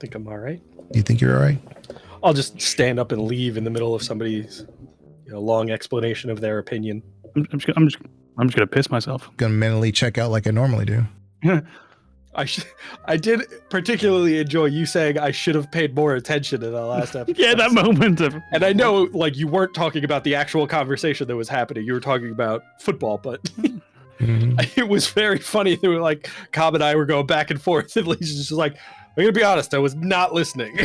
think I'm all right. You think you're all right? I'll just stand up and leave in the middle of somebody's long explanation of their opinion. I'm just gonna piss myself. Gonna mentally check out like I normally do. I did particularly enjoy you saying I should have paid more attention in the last episode. Yeah, that moment of. And I know, like, you weren't talking about the actual conversation that was happening. You were talking about football, but it was very funny. They were like, Cobb and I were going back and forth, and Legion's just like, I'm gonna be honest, I was not listening.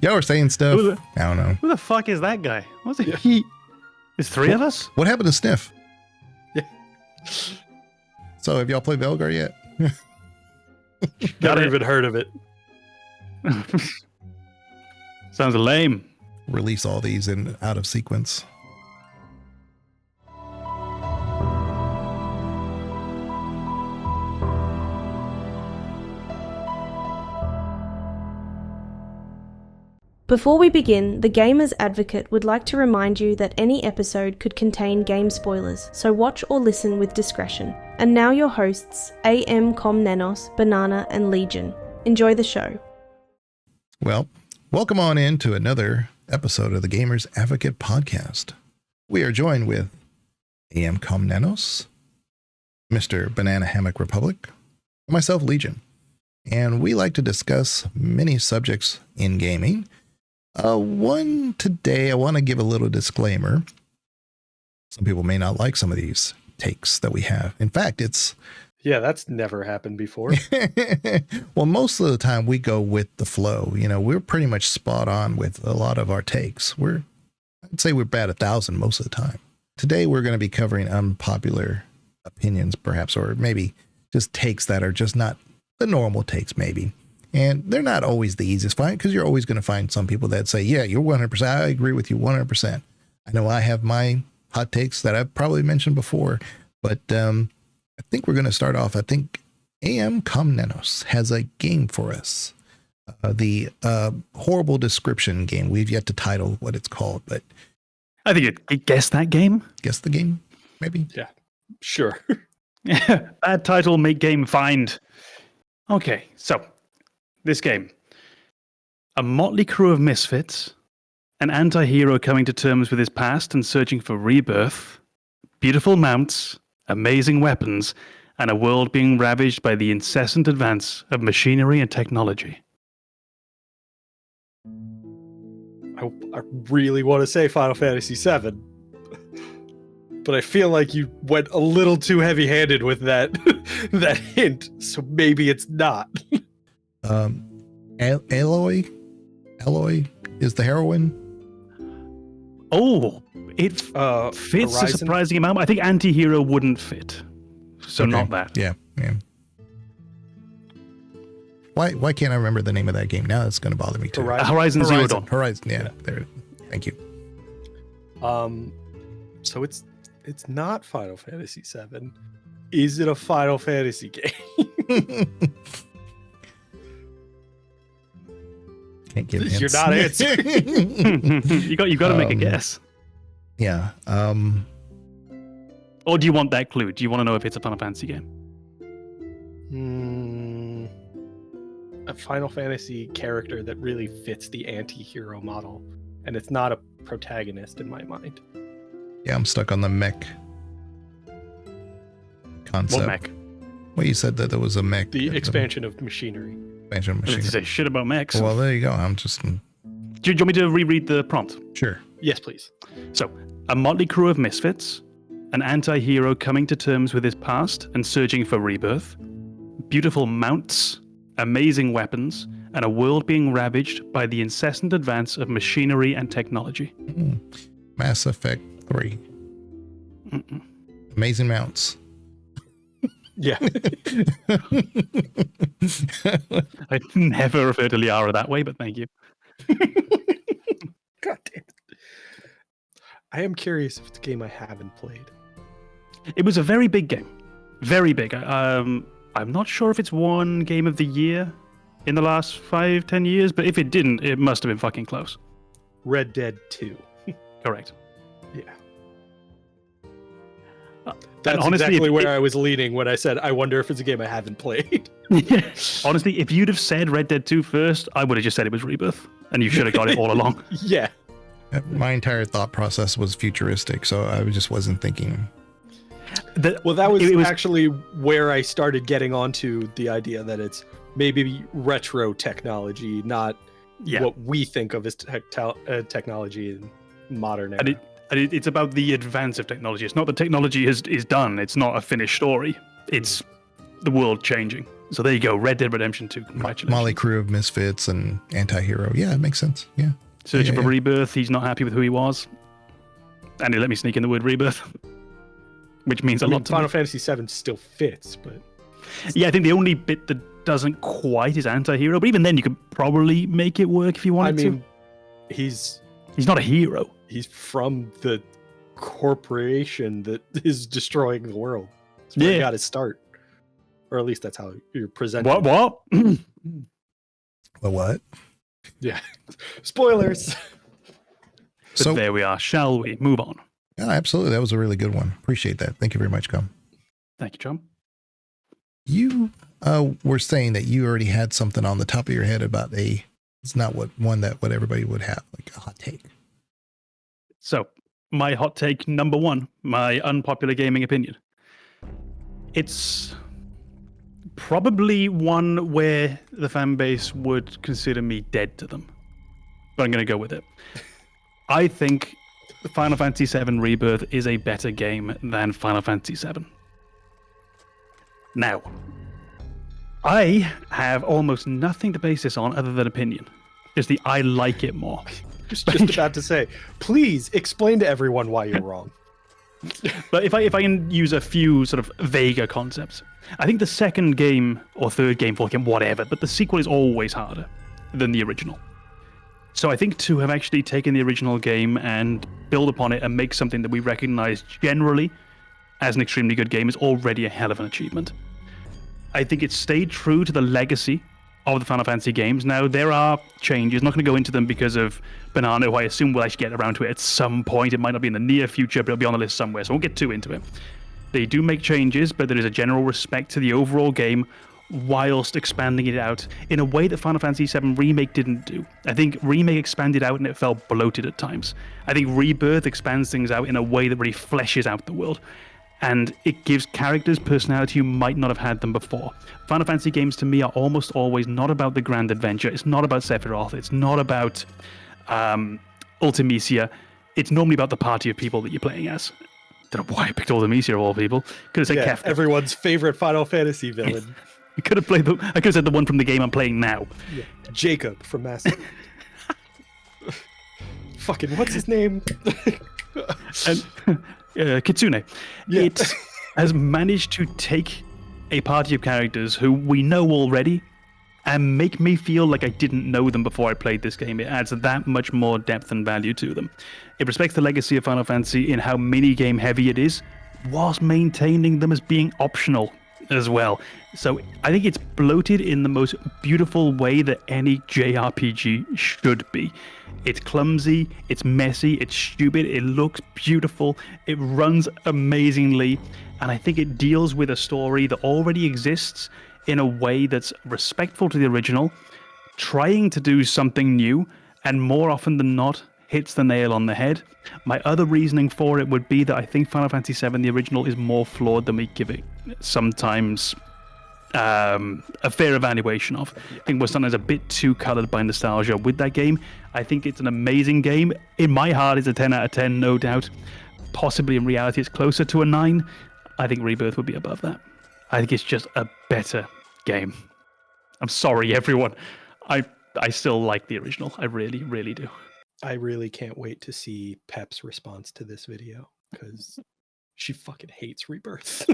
Y'all were saying stuff. I don't know. Who the fuck is that guy? What's it? He. There's three of us. What happened to Sniff? Yeah. So have y'all played Belgar yet? Never even heard of it. Sounds lame. Release all these in out of sequence. Before we begin, the Gamers Advocate would like to remind you that any episode could contain game spoilers, so watch or listen with discretion. And now your hosts, AMKomnenos, Banana, and Legion. Enjoy the show. Well, welcome on in to another episode of the Gamers Advocate podcast. We are joined with AMKomnenos, Mr. BananaHammockRepublic, and myself, Legion. And we like to discuss many subjects in gaming. One today, I want to give a little disclaimer. Some people may not like some of these takes that we have. In fact, Yeah, that's never happened before. well, most of the time we go with the flow. We're pretty much spot on with a lot of our takes. I'd say we're bat 1,000 most of the time. Today, we're going to be covering unpopular opinions, perhaps, or maybe just takes that are just not the normal takes, maybe. And they're not always the easiest find, because you're always going to find some people that say, yeah, you're 100%. I agree with you 100%. I know I have my hot takes that I've probably mentioned before, but I think we're going to start off. I think AMKomnenos has a game for us. The horrible description game. We've yet to title what it's called, but I think you guess that game. Guess the game, maybe? Yeah, sure. Yeah, bad title, make game find. Okay, so this game. A motley crew of misfits, an anti-hero coming to terms with his past and searching for rebirth, beautiful mounts, amazing weapons, and a world being ravaged by the incessant advance of machinery and technology. I really want to say Final Fantasy VII, but I feel like you went a little too heavy-handed with that that hint, so maybe it's not. Aloy is the heroine. Oh, it fits Horizon? a surprising amount. I think anti-hero wouldn't fit, so Okay. not that. Yeah. Why can't I remember the name of that game? Now it's going to bother me too. Horizon Zero Dawn. Horizon, yeah. There. Thank you. So it's not Final Fantasy VII. Is it a Final Fantasy game? Can't give hints. You're not answering. you got to make a guess. Yeah. Or do you want that clue? Do you want to know if it's a Final Fantasy game? A Final Fantasy character that really fits the anti-hero model, and it's not a protagonist in my mind. Yeah, I'm stuck on the mech concept. What mech? Well, you said that there was a mech. The expansion of machinery. Expansion of I didn't machinery. say shit about mechs. Well, there you go. I'm just Do you want me to reread the prompt? sure. Yes, please. So, a motley crew of misfits, an anti-hero coming to terms with his past and searching for rebirth, beautiful mounts, amazing weapons, and a world being ravaged by the incessant advance of machinery and technology. Mass Effect 3. Mm-mm. Amazing mounts. Yeah. I never refer to Liara that way, but thank you. God damn it. I am curious if it's a game I haven't played. It was a very big game. Very big. I'm not sure if it's won Game of the Year in the last 5-10 years, but if it didn't, it must have been fucking close. Red Dead 2. Correct. Yeah. And That's honestly, exactly where I was leaning when I said, I wonder if it's a game I haven't played. Yeah. Honestly, if you'd have said Red Dead 2 first, I would have just said it was Rebirth, and you should have got it all along. Yeah. My entire thought process was futuristic, so I just wasn't thinking. Well, that was, actually where I started getting onto the idea that it's maybe retro technology, not what we think of as technology in modern era. And it's about the advance of technology. It's not that technology is done. It's not a finished story. It's the world changing. So there you go. Red Dead Redemption 2. Congratulations. Motley Crew of Misfits and Anti-Hero. Yeah, it makes sense. Yeah. Searching for Rebirth. He's not happy with who he was. And he let me sneak in the word Rebirth. Which means a lot to Final Fantasy VII still fits, but... Yeah, I think the only bit that doesn't quite is Anti-Hero. But even then, you could probably make it work if you wanted to. He's not a hero. He's from the corporation that is destroying the world. That's where he got his start. Or at least that's how you're presented. What? What? Yeah. Spoilers. So there we are. Shall we move on? Yeah, absolutely. That was a really good one. Appreciate that. Thank you very much, Com. Thank you, John. You were saying that you already had something on the top of your head about it's not what everybody would have, like a hot take. So my hot take number one, my unpopular gaming opinion. It's probably one where the fan base would consider me dead to them, but I'm going to go with it. I think Final Fantasy VII Rebirth is a better game than Final Fantasy VII. Now, I have almost nothing to base this on other than opinion. It's I like it more. Just about to say, please explain to everyone why you're wrong. But if I can use a few sort of vaguer concepts, I think the second game or third game, fourth game, whatever, but the sequel is always harder than the original. So I think to have actually taken the original game and build upon it and make something that we recognize generally as an extremely good game is already a hell of an achievement. I think it stayed true to the legacy of the Final Fantasy games. Now, there are changes. I'm not going to go into them because of Banana, who I assume will actually get around to it at some point. It might not be in the near future, but it'll be on the list somewhere, so I won't get too into it. They do make changes, but there is a general respect to the overall game whilst expanding it out in a way that Final Fantasy VII Remake didn't do. I think Remake expanded out and it felt bloated at times. I think Rebirth expands things out in a way that really fleshes out the world. And it gives characters personality you might not have had them before. Final Fantasy games to me are almost always not about the grand adventure. It's not about Sephiroth. It's not about Ultimecia. It's normally about the party of people that you're playing as. Don't know why I picked Ultimecia of all people. Could have said Kefka. Everyone's favorite Final Fantasy villain. I could have said the one from the game I'm playing now. Yeah. Jacob from Mass Effect. Fucking what's his name? Kitsune. Yeah. It has managed to take a party of characters who we know already and make me feel like I didn't know them before I played this game. It adds that much more depth and value to them. It respects the legacy of Final Fantasy in how mini-game heavy it is, whilst maintaining them as being optional as well. So I think it's bloated in the most beautiful way that any JRPG should be. It's clumsy, it's messy, it's stupid, it looks beautiful, it runs amazingly, and I think it deals with a story that already exists in a way that's respectful to the original, trying to do something new, and more often than not, hits the nail on the head. My other reasoning for it would be that I think Final Fantasy VII, the original, is more flawed than we give it sometimes a fair evaluation of. I think we're sometimes a bit too colored by nostalgia with that game. I think it's an amazing game. In my heart, it's a 10 out of 10, no doubt. Possibly in reality, it's closer to a 9. I think Rebirth would be above that. I think it's just a better game. I'm sorry, everyone. I still like the original. I really, really do. I really can't wait to see Pep's response to this video, because she fucking hates Rebirth.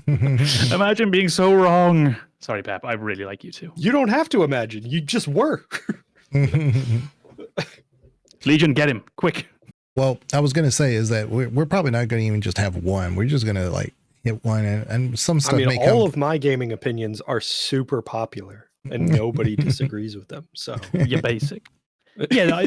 Imagine being so wrong. Sorry, Pep. I really like you too. You don't have to imagine. You just were. Legion, get him quick. Well, I was going to say is that we're probably not going to even just have one. We're just going to like hit one and some stuff. I mean, all of my gaming opinions are super popular and nobody disagrees with them. So you're basic. Yeah,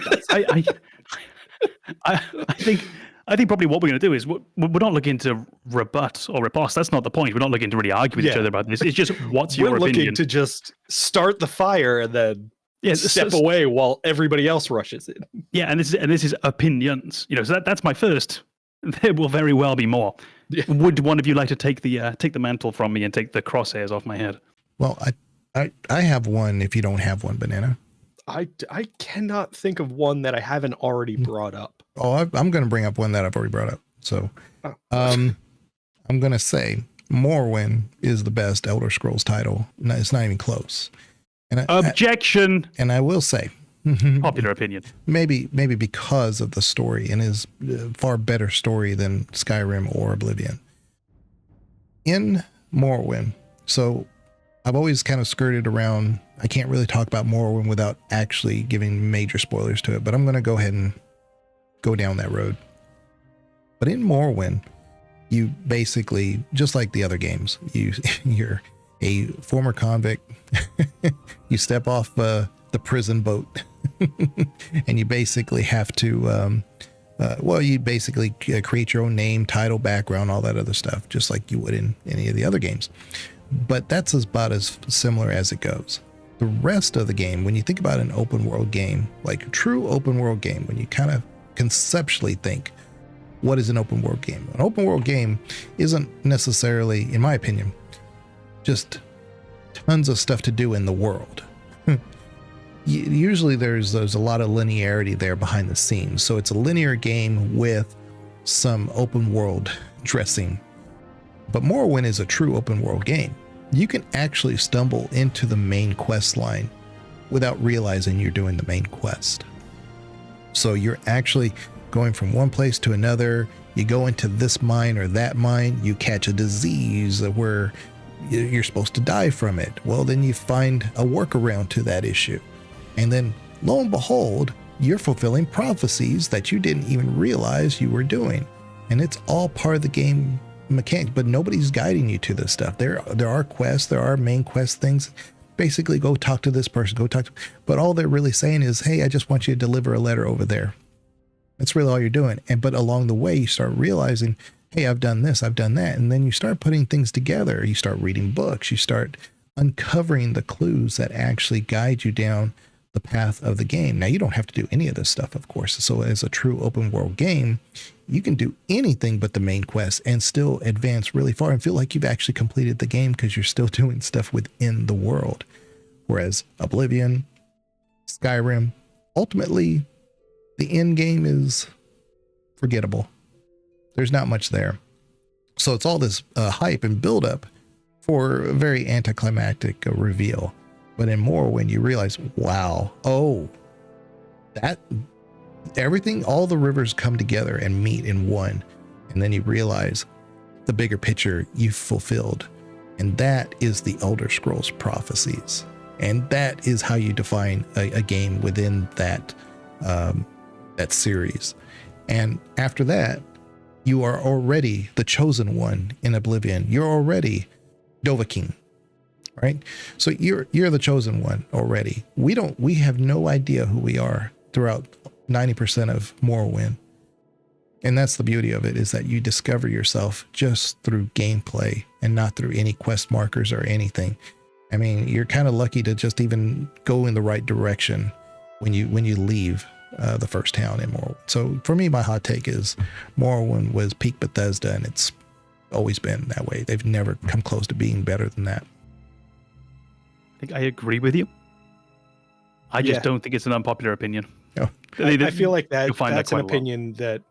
I think I think probably what we're going to do is we're not looking to rebut or riposte. That's not the point. We're not looking to really argue with each other about this. It's just what's your opinion? We're looking to just start the fire and then step away while everybody else rushes in. Yeah, and this is opinions. So that's my first. There will very well be more. Yeah. Would one of you like to take the mantle from me and take the crosshairs off my head? Well, I have one. If you don't have one, Banana. I cannot think of one that I haven't already brought up. Oh, I'm going to bring up one that I've already brought up. So, I'm going to say Morrowind is the best Elder Scrolls title. No, it's not even close. And Objection. And I will say, popular opinion. Maybe because of the story, and is far better story than Skyrim or Oblivion. In Morrowind, so I've always kind of skirted around. I can't really talk about Morrowind without actually giving major spoilers to it, but I'm going to go ahead and go down that road. But in Morrowind, you basically, just like the other games, you're a former convict. You step off the prison boat, and you basically have to, you basically create your own name, title, background, all that other stuff, just like you would in any of the other games. But that's about as similar as it goes. The rest of the game, when you think about an open world game, like a true open world game, when you kind of conceptually think, what is an open world game? An open world game isn't necessarily, in my opinion, just tons of stuff to do in the world. Usually there's a lot of linearity there behind the scenes. So it's a linear game with some open world dressing. But Morrowind is a true open world game. You can actually stumble into the main quest line without realizing you're doing the main quest. So you're actually going from one place to another. You go into this mine or that mine, you catch a disease where you're supposed to die from it. Well, then you find a workaround to that issue. And then lo and behold, you're fulfilling prophecies that you didn't even realize you were doing. And it's all part of the game mechanics, but nobody's guiding you to this stuff. There are quests, there are main quest things. Basically, go talk to this person, but all they're really saying is, hey, I just want you to deliver a letter over there. That's really all you're doing. But along the way, you start realizing, hey, I've done this, I've done that. And then you start putting things together. You start reading books, you start uncovering the clues that actually guide you down the path of the game. Now, you don't have to do any of this stuff, of course. So as a true open world game, you can do anything but the main quest and still advance really far and feel like you've actually completed the game because you're still doing stuff within the world. Whereas Oblivion, Skyrim, ultimately, the end game is forgettable. There's not much there. So it's all this hype and build up for a very anticlimactic reveal. But in Morrowind, you realize, wow, that everything, all the rivers come together and meet in one. And then you realize the bigger picture you've fulfilled. And that is the Elder Scrolls prophecies. And that is how you define a game within that series. And after that, you are already the chosen one in Oblivion. You're already Dovahkiin. Right? So you're the chosen one already. We have no idea who we are throughout 90% of Morrowind. And that's the beauty of it, is that you discover yourself just through gameplay and not through any quest markers or anything. I mean, you're kind of lucky to just even go in the right direction when you leave the first town in Morrowind. So for me, my hot take is Morrowind was peak Bethesda, and it's always been that way. They've never come close to being better than that. I agree with you. I just don't think it's an unpopular opinion. No. I feel like that's an opinion that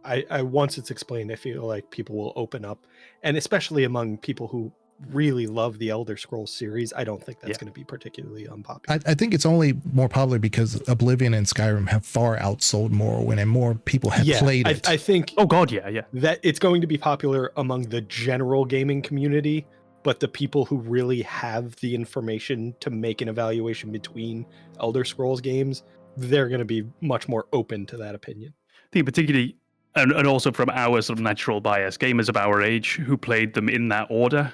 I once it's explained, I feel like people will open up, and especially among people who really love the Elder Scrolls series, I don't think that's going to be particularly unpopular. I think it's only more popular because Oblivion and Skyrim have far outsold Morrowind, and more people have played it. I think. Oh God, yeah. That it's going to be popular among the general gaming community. But the people who really have the information to make an evaluation between Elder Scrolls games, they're going to be much more open to that opinion. I think particularly, and also from our sort of natural bias, gamers of our age who played them in that order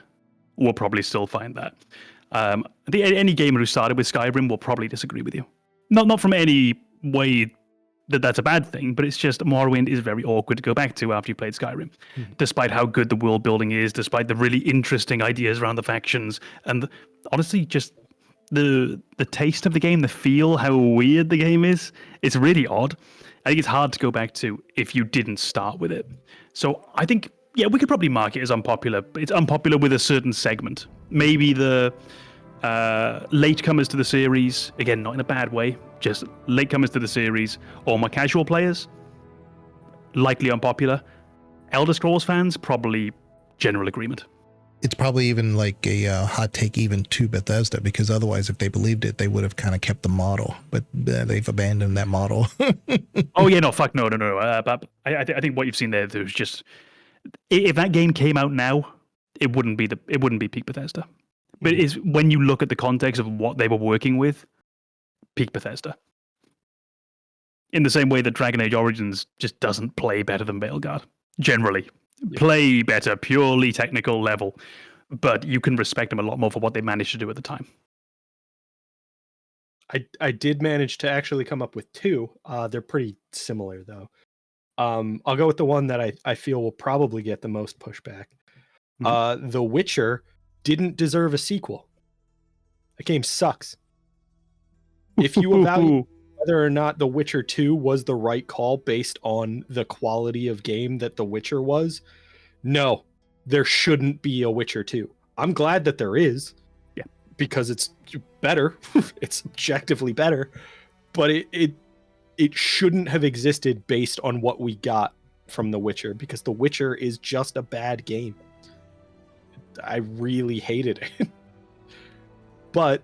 will probably still find that. I think any gamer who started with Skyrim will probably disagree with you. Not from any way that that's a bad thing, but it's just Morrowind is very awkward to go back to after you played Skyrim, despite how good the world building is, despite the really interesting ideas around the factions, and honestly, just the taste of the game, the feel, how weird the game is. It's really odd. I think it's hard to go back to if you didn't start with it. So I think, yeah, we could probably mark it as unpopular, but it's unpopular with a certain segment. Maybe the latecomers to the series, again, not in a bad way, just latecomers to the series, or more casual players, likely unpopular. Elder Scrolls fans, probably general agreement. It's probably even like a hot take even to Bethesda, because otherwise, if they believed it, they would have kind of kept the model, but they've abandoned that model. Oh yeah, no, fuck no. But I think what you've seen there's just, if that game came out now, it wouldn't be peak Bethesda. But it's when you look at the context of what they were working with, peak Bethesda. In the same way that Dragon Age Origins just doesn't play better than Veilguard, generally. Play better, purely technical level, but you can respect them a lot more for what they managed to do at the time. I did manage to actually come up with two. They're pretty similar though. I'll go with the one that I feel will probably get the most pushback. The Witcher didn't deserve a sequel. The game sucks. If you evaluate whether or not The Witcher 2 was the right call based on the quality of game that The Witcher was, no, there shouldn't be a Witcher 2. I'm glad that there is, because it's better. It's objectively better, but it shouldn't have existed based on what we got from The Witcher, because The Witcher is just a bad game. I really hated it. But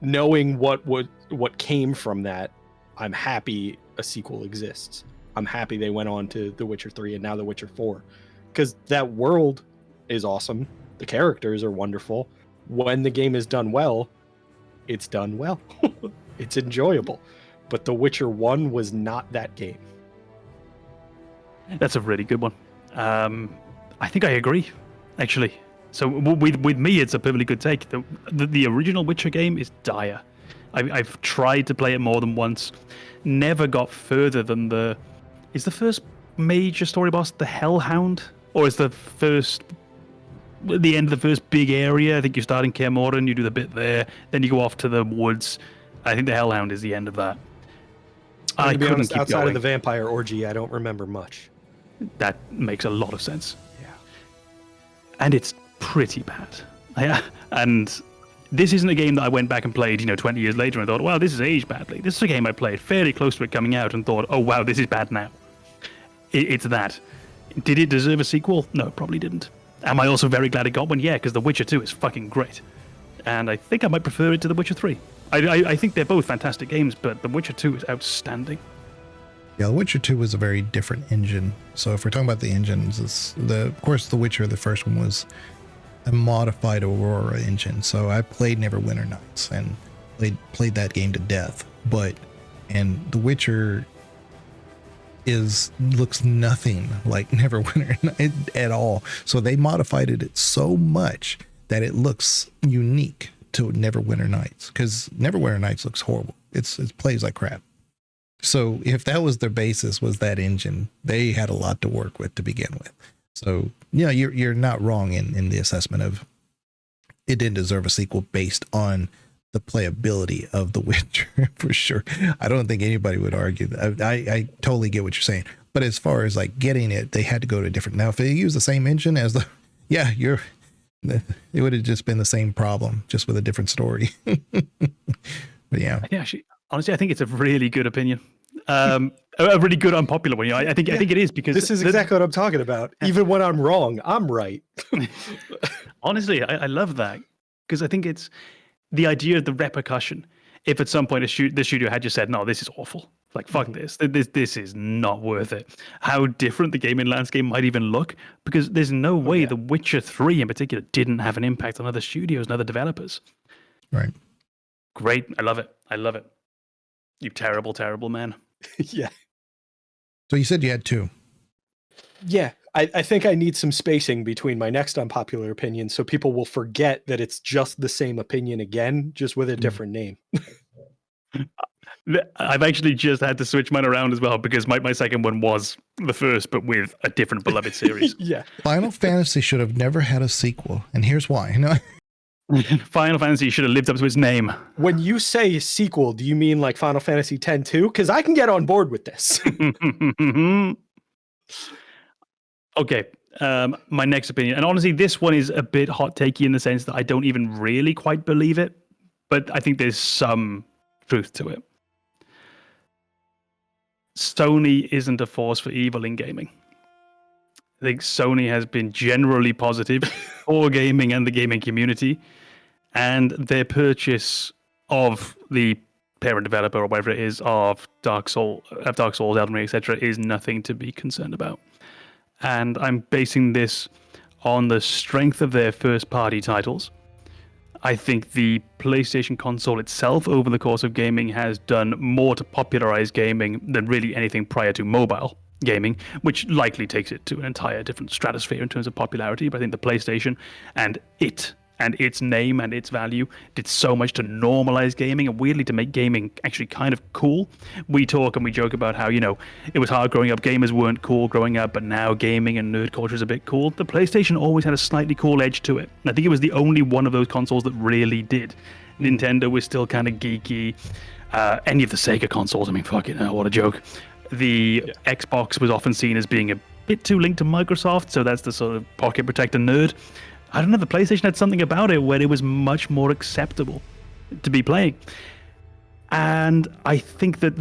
knowing what came from that, I'm happy a sequel exists. I'm happy they went on to The Witcher 3 and now The Witcher 4, because that world is awesome. The characters are wonderful. When the game is done well, it's done well. It's enjoyable. But The Witcher 1 was not that game. That's a really good one. I think I agree, actually. So with me, it's a perfectly good take. The original Witcher game is dire. I've tried to play it more than once. Never got further than is the first major story boss the Hellhound? Or is the end of the first big area? I think you start in Kaer Morhen, you do the bit there, then you go off to the woods. I think the Hellhound is the end of that. To be honest, outside of the vampire orgy, I don't remember much. That makes a lot of sense. Yeah. And it's pretty bad. Yeah. And this isn't a game that I went back and played, 20 years later and thought, wow, this has aged badly. This is a game I played fairly close to it coming out and thought, oh, wow, this is bad now. It's that. Did it deserve a sequel? No, it probably didn't. Am I also very glad it got one? Yeah, because The Witcher 2 is fucking great. And I think I might prefer it to The Witcher 3. I think they're both fantastic games, but The Witcher 2 is outstanding. Yeah, The Witcher 2 was a very different engine. So if we're talking about the engines, of course, The Witcher, the first one, was a modified Aurora engine. So I played Neverwinter Nights and played that game to death. And The Witcher looks nothing like Neverwinter Nights at all. So they modified it so much that it looks unique to Neverwinter Nights, because Neverwinter Nights looks horrible. It plays like crap. So if that was their basis, was that engine, they had a lot to work with to begin with. So you're not wrong in the assessment of it didn't deserve a sequel based on the playability of The Witcher, for sure. I don't think anybody would argue that. I totally get what you're saying. But as far as like getting it, they had to go to a different. Now, if they use the same engine as it would have just been the same problem, just with a different story. But yeah. Actually, honestly, I think it's a really good opinion. A really good unpopular one. I think it is, because this is exactly what I'm talking about. Even when I'm wrong, I'm right. Honestly, I love that, because I think it's the idea of the repercussion. If at some point the studio had just said, no, this is awful, like fuck this is not worth it, how different the gaming landscape might even look, because there's no way The Witcher 3 in particular didn't have an impact on other studios and other developers. Right. Great. I love it. You terrible, terrible man. Yeah. So you said you had two. Yeah. I think I need some spacing between my next unpopular opinion so people will forget that it's just the same opinion again, just with a different name. I've actually just had to switch mine around as well because my second one was the first, but with a different beloved series. Yeah. Final Fantasy should have never had a sequel, and here's why. No, Final Fantasy should have lived up to its name. When you say sequel, do you mean like Final Fantasy X 2? Because I can get on board with this. Okay, my next opinion, and honestly, this one is a bit hot takey in the sense that I don't even really quite believe it, but I think there's some truth to it. Sony isn't a force for evil in gaming. I think Sony has been generally positive for gaming and the gaming community, and their purchase of the parent developer or whatever it is of Dark Souls, Elden Ring, etc., is nothing to be concerned about. And I'm basing this on the strength of their first-party titles. I think the PlayStation console itself over the course of gaming has done more to popularize gaming than really anything prior to mobile gaming, which likely takes it to an entire different stratosphere in terms of popularity. But I think the PlayStation and its name and its value did so much to normalize gaming and weirdly to make gaming actually kind of cool. We talk and we joke about how, it was hard growing up, gamers weren't cool growing up, but now gaming and nerd culture is a bit cool. The PlayStation always had a slightly cool edge to it. And I think it was the only one of those consoles that really did. Nintendo was still kind of geeky. Any of the Sega consoles, I mean, fucking hell, what a joke. The Xbox was often seen as being a bit too linked to Microsoft, so that's the sort of pocket protector nerd. I don't know, the PlayStation had something about it where it was much more acceptable to be playing. And I think that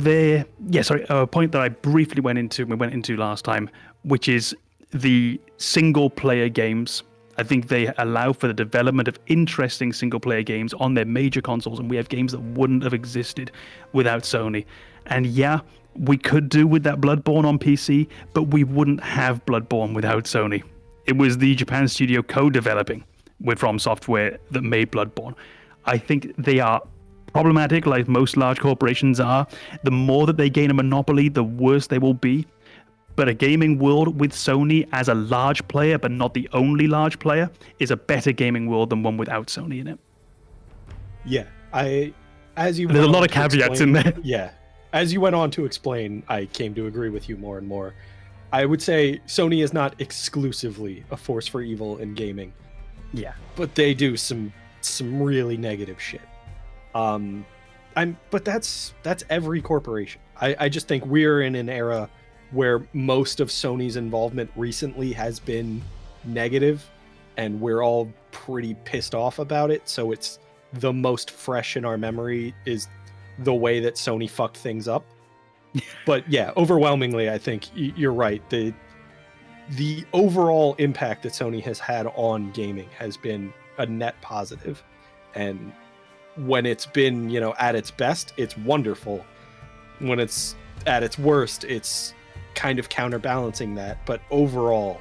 a point that I briefly went into last time, which is the single-player games. I think they allow for the development of interesting single-player games on their major consoles, and we have games that wouldn't have existed without Sony. And yeah, we could do with that Bloodborne on PC, but we wouldn't have Bloodborne without Sony. It was the Japan studio co-developing with Fromsoft that made Bloodborne. I think they are problematic, like most large corporations are. The more that they gain a monopoly, the worse they will be. But a gaming world with Sony as a large player, but not the only large player, is a better gaming world than one without Sony in it. Yeah, there's a lot of caveats in there. Yeah, as you went on to explain, I came to agree with you more and more. I would say Sony is not exclusively a force for evil in gaming. Yeah, but they do some really negative shit. But that's every corporation. I just think we're in an era where most of Sony's involvement recently has been negative, and we're all pretty pissed off about it. So it's the most fresh in our memory is the way that Sony fucked things up. But yeah, overwhelmingly, I think you're right. The overall impact that Sony has had on gaming has been a net positive. And when it's been, at its best, it's wonderful. When it's at its worst, it's kind of counterbalancing that. But overall,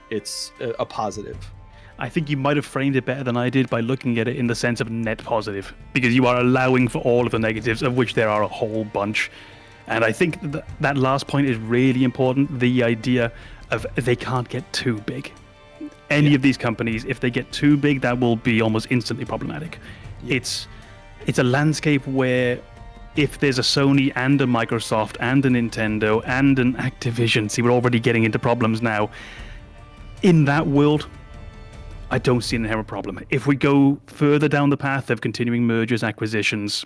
it's a positive. I think you might have framed it better than I did by looking at it in the sense of net positive, because you are allowing for all of the negatives, of which there are a whole bunch. And I think that last point is really important. The idea of they can't get too big. Any of these companies, if they get too big, that will be almost instantly problematic. Yeah. It's a landscape where if there's a Sony and a Microsoft and a Nintendo and an Activision, see, we're already getting into problems now. In that world, I don't see an inherent problem. If we go further down the path of continuing mergers, acquisitions,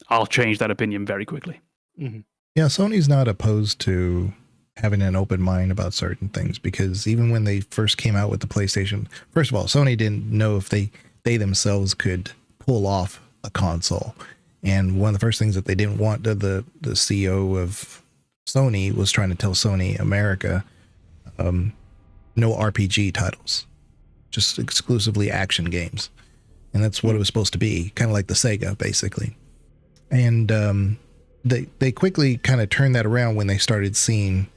I'll change that opinion very quickly. Mm-hmm. Yeah, Sony's not opposed to having an open mind about certain things, because even when they first came out with the PlayStation, first of all, Sony didn't know if they themselves could pull off a console. And one of the first things that they didn't want, the CEO of Sony was trying to tell Sony America, no RPG titles, just exclusively action games. And that's what it was supposed to be, kind of like the Sega, basically. And they quickly kind of turned that around when they started seeing,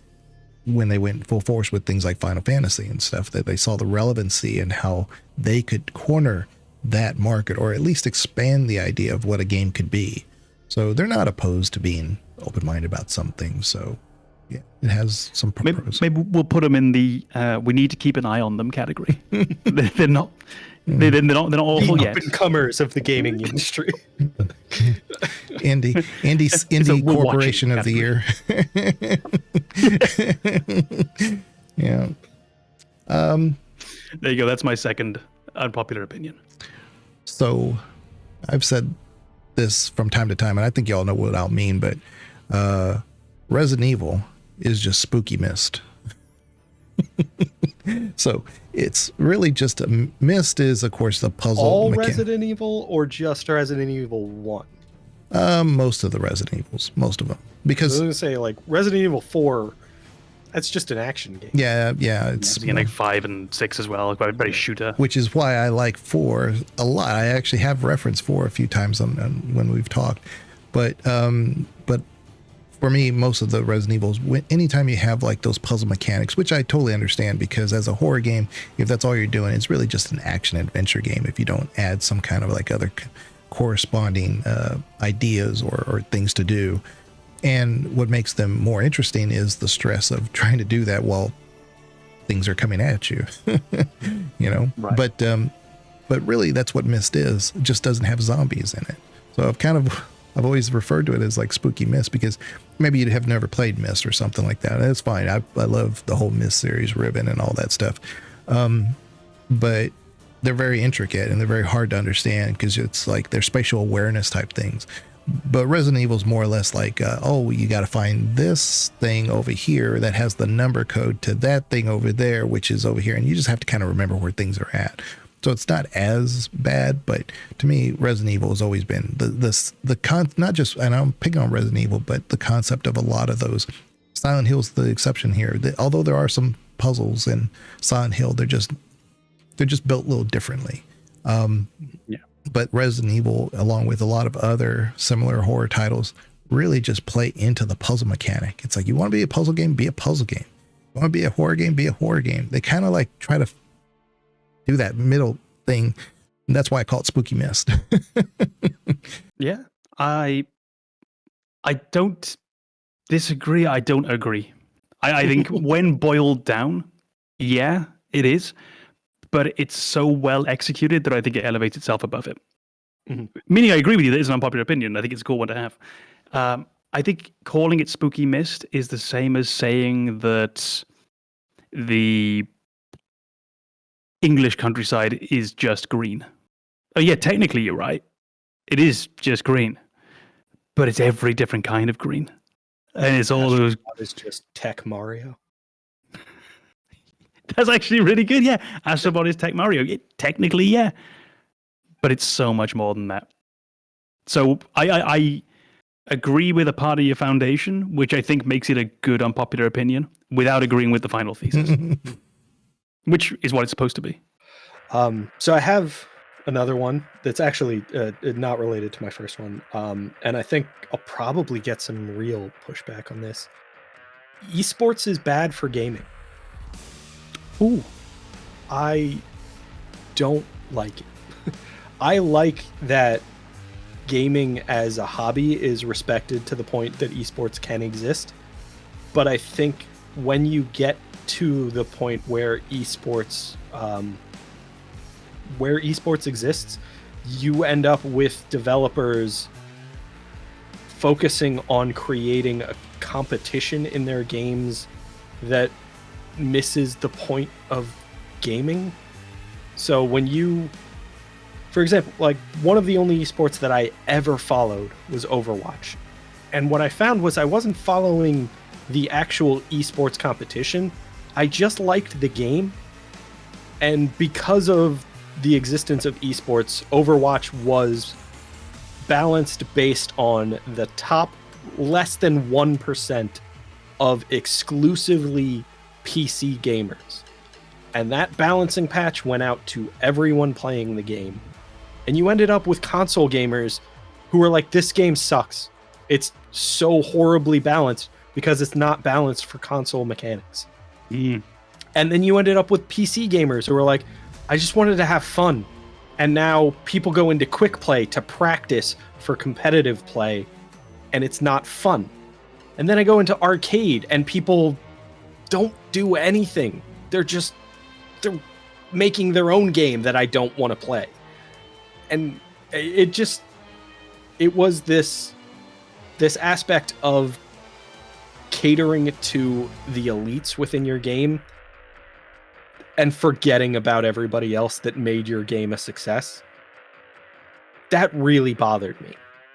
when they went full force with things like Final Fantasy and stuff, that they saw the relevancy and how they could corner that market, or at least expand the idea of what a game could be. So they're not opposed to being open-minded about some things. So yeah, it has some pros. Maybe we'll put them in the we need to keep an eye on them category. They're not, They're not awful The yet. up-and-comers of the gaming industry. Indie we're Corporation watching of the Year. Yeah. There you go. That's my second unpopular opinion. So I've said this from time to time, and I think y'all know what I'll mean, but Resident Evil is just spooky Myst. So it's really just a Myst is, of course, the puzzle. All Resident Evil or just Resident Evil 1? Most of the Resident Evils, most of them. I Because was going to say, like, Resident Evil 4, that's just an action game. yeah, it's Again, like 5 and 6 as well. Like very shooter. which is why I like 4 a lot. I actually have referenced 4 a few times on when we've talked, but for me, most of the Resident Evils, anytime you have like those puzzle mechanics, which I totally understand, because as a horror game, if that's all you're doing, it's really just an action adventure game. If you don't add some kind of like other corresponding ideas or things to do. And what makes them more interesting is the stress of trying to do that while things are coming at you, you know. Right. But really, that's what Myst is. It just doesn't have zombies in it. So I've always referred to it as like spooky Myst, because maybe you'd have never played Myst or something like that. That's fine. I love the whole Myst series, Ribbon, and all that stuff. But they're very intricate and they're very hard to understand, because it's like they're spatial awareness type things. But Resident Evil is more or less like, you got to find this thing over here that has the number code to that thing over there, which is over here. And you just have to kind of remember where things are at. So it's not as bad, but to me, Resident Evil has always been not just, and I'm picking on Resident Evil, but the concept of a lot of those. Silent Hill's the exception here. Although there are some puzzles in Silent Hill, they're just built a little differently. But Resident Evil, along with a lot of other similar horror titles, really just play into the puzzle mechanic. It's like, you want to be a puzzle game, be a puzzle game. You want to be a horror game, be a horror game. They kind of like try to do that middle thing. And that's why I call it spooky Myst. Yeah, I don't disagree. I don't agree. I think when boiled down, yeah, it is. But it's so well executed that I think it elevates itself above it. Mm-hmm. Meaning, I agree with you that it's an unpopular opinion. I think it's a cool one to have. I think calling it spooky Myst is the same as saying that the English countryside is just green. Oh yeah, technically you're right. It is just green, but it's every different kind of green, and it's all those. It's just Tech Mario. That's actually really good. Yeah, Astrobot is Tech Mario. Technically, yeah, but it's so much more than that. So I agree with a part of your foundation, which I think makes it a good unpopular opinion, without agreeing with the final thesis, which is what it's supposed to be. So I have another one that's actually not related to my first one, and I think I'll probably get some real pushback on this. Esports is bad for gaming. Ooh. I don't like it. I like that gaming as a hobby is respected to the point that esports can exist. But I think when you get to the point where esports exists, you end up with developers focusing on creating a competition in their games that misses the point of gaming. So when you, for example, like one of the only esports that I ever followed was Overwatch. And what I found was I wasn't following the actual esports competition. I just liked the game. And because of the existence of esports, Overwatch was balanced based on the top less than 1% of exclusively PC gamers. And that balancing patch went out to everyone playing the game. And you ended up with console gamers who were like, this game sucks. It's so horribly balanced because it's not balanced for console mechanics. And then you ended up with PC gamers who were like, I just wanted to have fun. And now people go into quick play to practice for competitive play, and it's not fun. And then I go into arcade and people don't do anything. They're making their own game that I don't want to play. And it was this aspect of catering to the elites within your game and forgetting about everybody else that made your game a success. That really bothered me.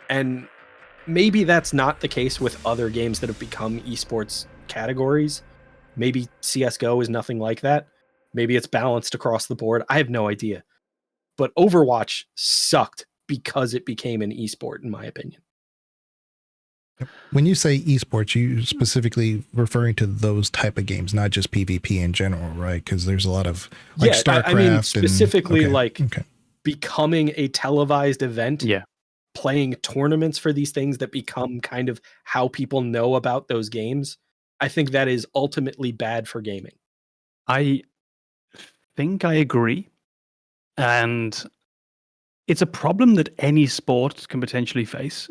And maybe that's not the case with other games that have become esports categories. Maybe CSGO is nothing like that. Maybe it's balanced across the board. I have no idea. But Overwatch sucked because it became an esport, in my opinion. When you say esports, you specifically referring to those type of games, not just PvP in general, right? Because there's a lot of like StarCraft. I mean specifically becoming a televised event. Yeah. Playing tournaments for these things that become kind of how people know about those games. I think that is ultimately bad for gaming. I think I agree. And it's a problem that any sport can potentially face,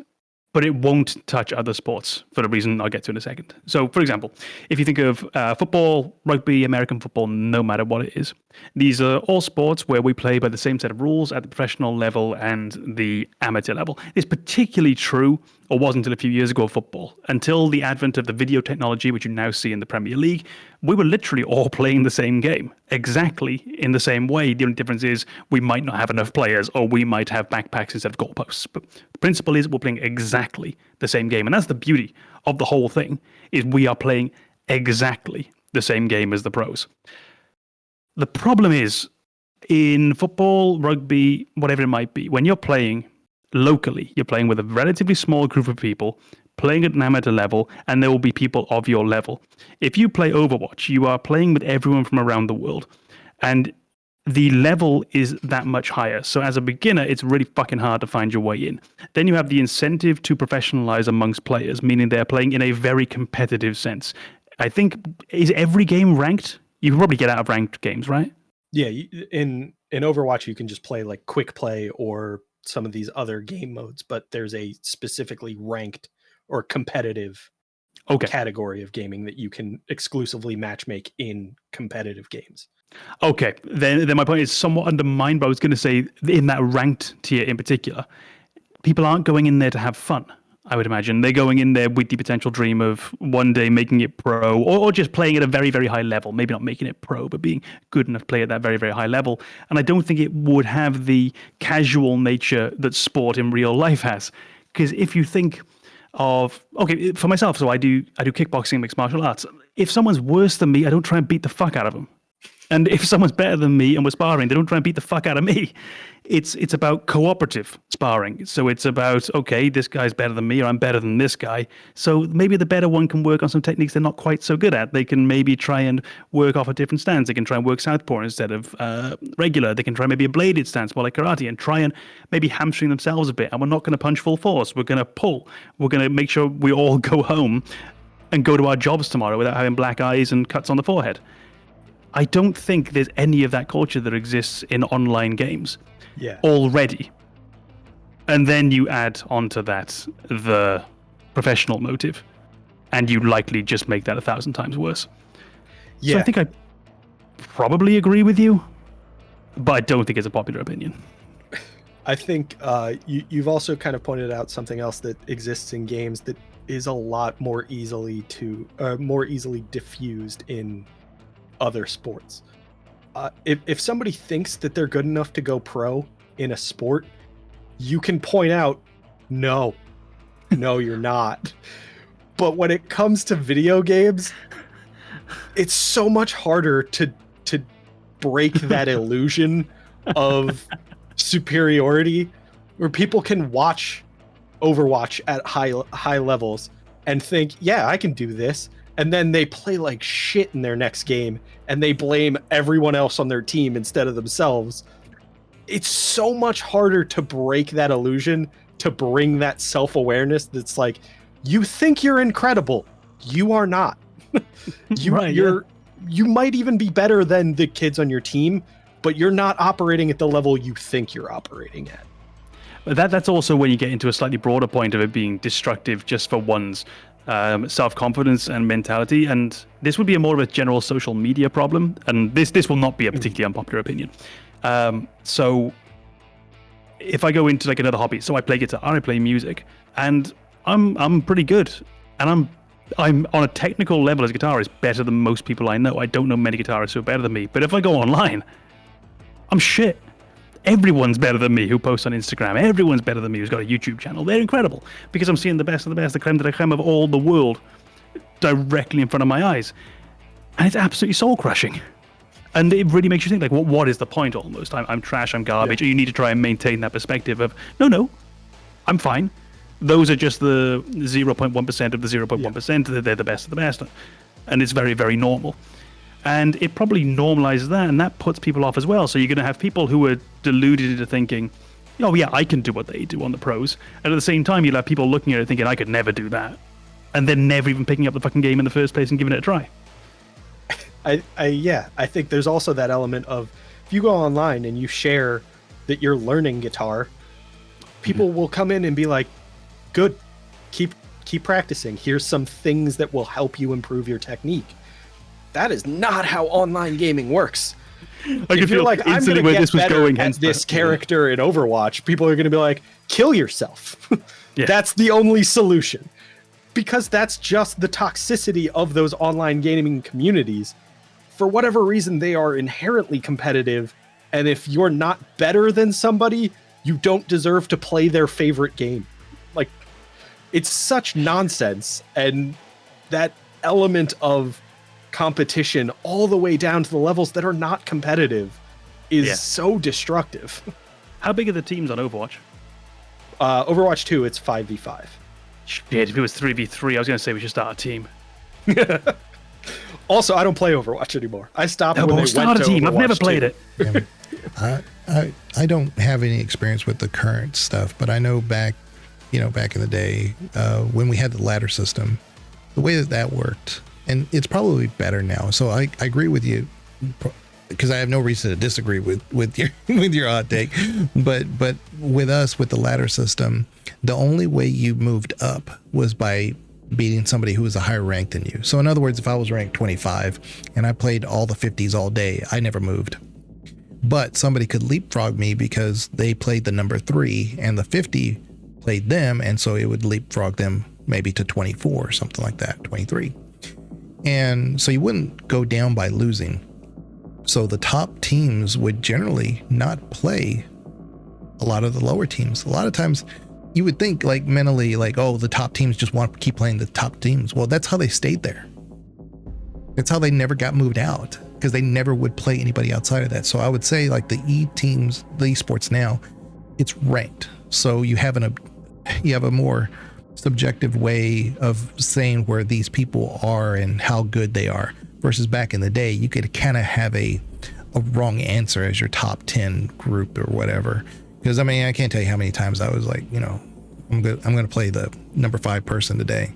but it won't touch other sports for a reason I'll get to in a second. So, for example, if you think of football, rugby, American football, no matter what it is, these are all sports where we play by the same set of rules at the professional level and the amateur level. It's particularly true, or was until a few years ago, of football. Until the advent of the video technology, which you now see in the Premier League, we were literally all playing the same game, exactly in the same way. The only difference is we might not have enough players, or we might have backpacks instead of goalposts. But the principle is we're playing exactly the same game. And that's the beauty of the whole thing, is we are playing exactly the same game as the pros. The problem is, in football, rugby, whatever it might be, when you're playing locally, you're playing with a relatively small group of people, playing at an amateur level, and there will be people of your level. If you play Overwatch, you are playing with everyone from around the world, and the level is that much higher. So as a beginner, it's really fucking hard to find your way in. Then you have the incentive to professionalize amongst players, meaning they're playing in a very competitive sense. I think, is every game ranked? You can probably get out of ranked games, right? Yeah, in Overwatch, you can just play like quick play or some of these other game modes, but there's a specifically ranked or competitive category of gaming that you can exclusively matchmake in competitive games. Okay, then my point is somewhat undermined, but I was going to say in that ranked tier in particular, people aren't going in there to have fun, I would imagine. They're going in there with the potential dream of one day making it pro, or just playing at a very, very high level. Maybe not making it pro, but being good enough to play at that very, very high level. And I don't think it would have the casual nature that sport in real life has. Because if you think of, okay, for myself, so I do kickboxing, mixed martial arts. If someone's worse than me, I don't try and beat the fuck out of them. And if someone's better than me and we're sparring, they don't try and beat the fuck out of me. It's about cooperative sparring. So it's about, okay, this guy's better than me, or I'm better than this guy. So maybe the better one can work on some techniques they're not quite so good at. They can maybe try and work off a different stance. They can try and work southpaw instead of regular. They can try maybe a bladed stance, more like karate, and try and maybe hamstring themselves a bit. And we're not going to punch full force. We're going to pull. We're going to make sure we all go home and go to our jobs tomorrow without having black eyes and cuts on the forehead. I don't think there's any of that culture that exists in online games already. And then you add onto that the professional motive, and you likely just make that 1,000 times worse. Yeah. So I think I probably agree with you, but I don't think it's a popular opinion. I think you've also kind of pointed out something else that exists in games that is a lot more easily diffused in other sports. If somebody thinks that they're good enough to go pro in a sport, you can point out, no, you're not. But when it comes to video games, it's so much harder to break that illusion of superiority, where people can watch Overwatch at high levels and think, yeah, I can do this. And then they play like shit in their next game, and they blame everyone else on their team instead of themselves. It's so much harder to break that illusion, to bring that self-awareness that's like, you think you're incredible. You are not. You might even be better than the kids on your team, but you're not operating at the level you think you're operating at. That's also when you get into a slightly broader point of it being destructive just for one's self-confidence and mentality. And this would be more of a general social media problem. And this will not be a particularly unpopular opinion. So if I go into like another hobby, so I play guitar, I play music, and I'm pretty good, and I'm on a technical level as a guitarist better than most people I know. I don't know many guitarists who are better than me, but if I go online, I'm shit. Everyone's better than me who posts on Instagram. Everyone's better than me who's got a YouTube channel. They're incredible because I'm seeing the best of the best, the creme de la creme of all the world directly in front of my eyes. And it's absolutely soul-crushing. And it really makes you think, like, what is the point almost? I'm trash, I'm garbage. Yeah. You need to try and maintain that perspective of, no, I'm fine. Those are just the 0.1% of the 0.1%. Yeah. They're the best of the best. And it's very, very normal. And it probably normalizes that, and that puts people off as well. So you're going to have people who are deluded into thinking, oh, yeah, I can do what they do on the pros. And at the same time, you'll have people looking at it thinking, I could never do that. And then never even picking up the fucking game in the first place and giving it a try. I think there's also that element of, if you go online and you share that you're learning guitar, people will come in and be like, good, keep practicing. Here's some things that will help you improve your technique. That is not how online gaming works. I can feel like instantly where this was going. At this character in Overwatch, people are going to be like, kill yourself. Yeah. That's the only solution. Because that's just the toxicity of those online gaming communities. For whatever reason, they are inherently competitive. And if you're not better than somebody, you don't deserve to play their favorite game. Like, it's such nonsense. And that element of competition all the way down to the levels that are not competitive is so destructive. How big are the teams on Overwatch? Overwatch 2, it's 5v5. Shit, if it was 3v3, I was going to say we should start a team. Also, I don't play Overwatch anymore. I stopped when they went to start a team. Overwatch I've never played 2. it. I don't have any experience with the current stuff, but I know back in the day when we had the ladder system, the way that worked, and it's probably better now. So I agree with you, because I have no reason to disagree with your hot take. But with us, with the ladder system, the only way you moved up was by beating somebody who was a higher rank than you. So in other words, if I was ranked 25 and I played all the 50s all day, I never moved. But somebody could leapfrog me because they played the number 3 and the 50 played them, and so it would leapfrog them maybe to 24 or something like that, 23. And so you wouldn't go down by losing. So the top teams would generally not play a lot of the lower teams. A lot of times you would think, like, mentally, like, oh, the top teams just want to keep playing the top teams. Well, that's how they stayed there. That's how they never got moved out, because they never would play anybody outside of that. So I would say, like, the teams, the esports now, it's ranked. So you have a more subjective way of saying where these people are and how good they are, versus back in the day, you could kind of have a wrong answer as your top 10 group or whatever. Because I mean, I can't tell you how many times I was like, I'm going to play the number 5 person today.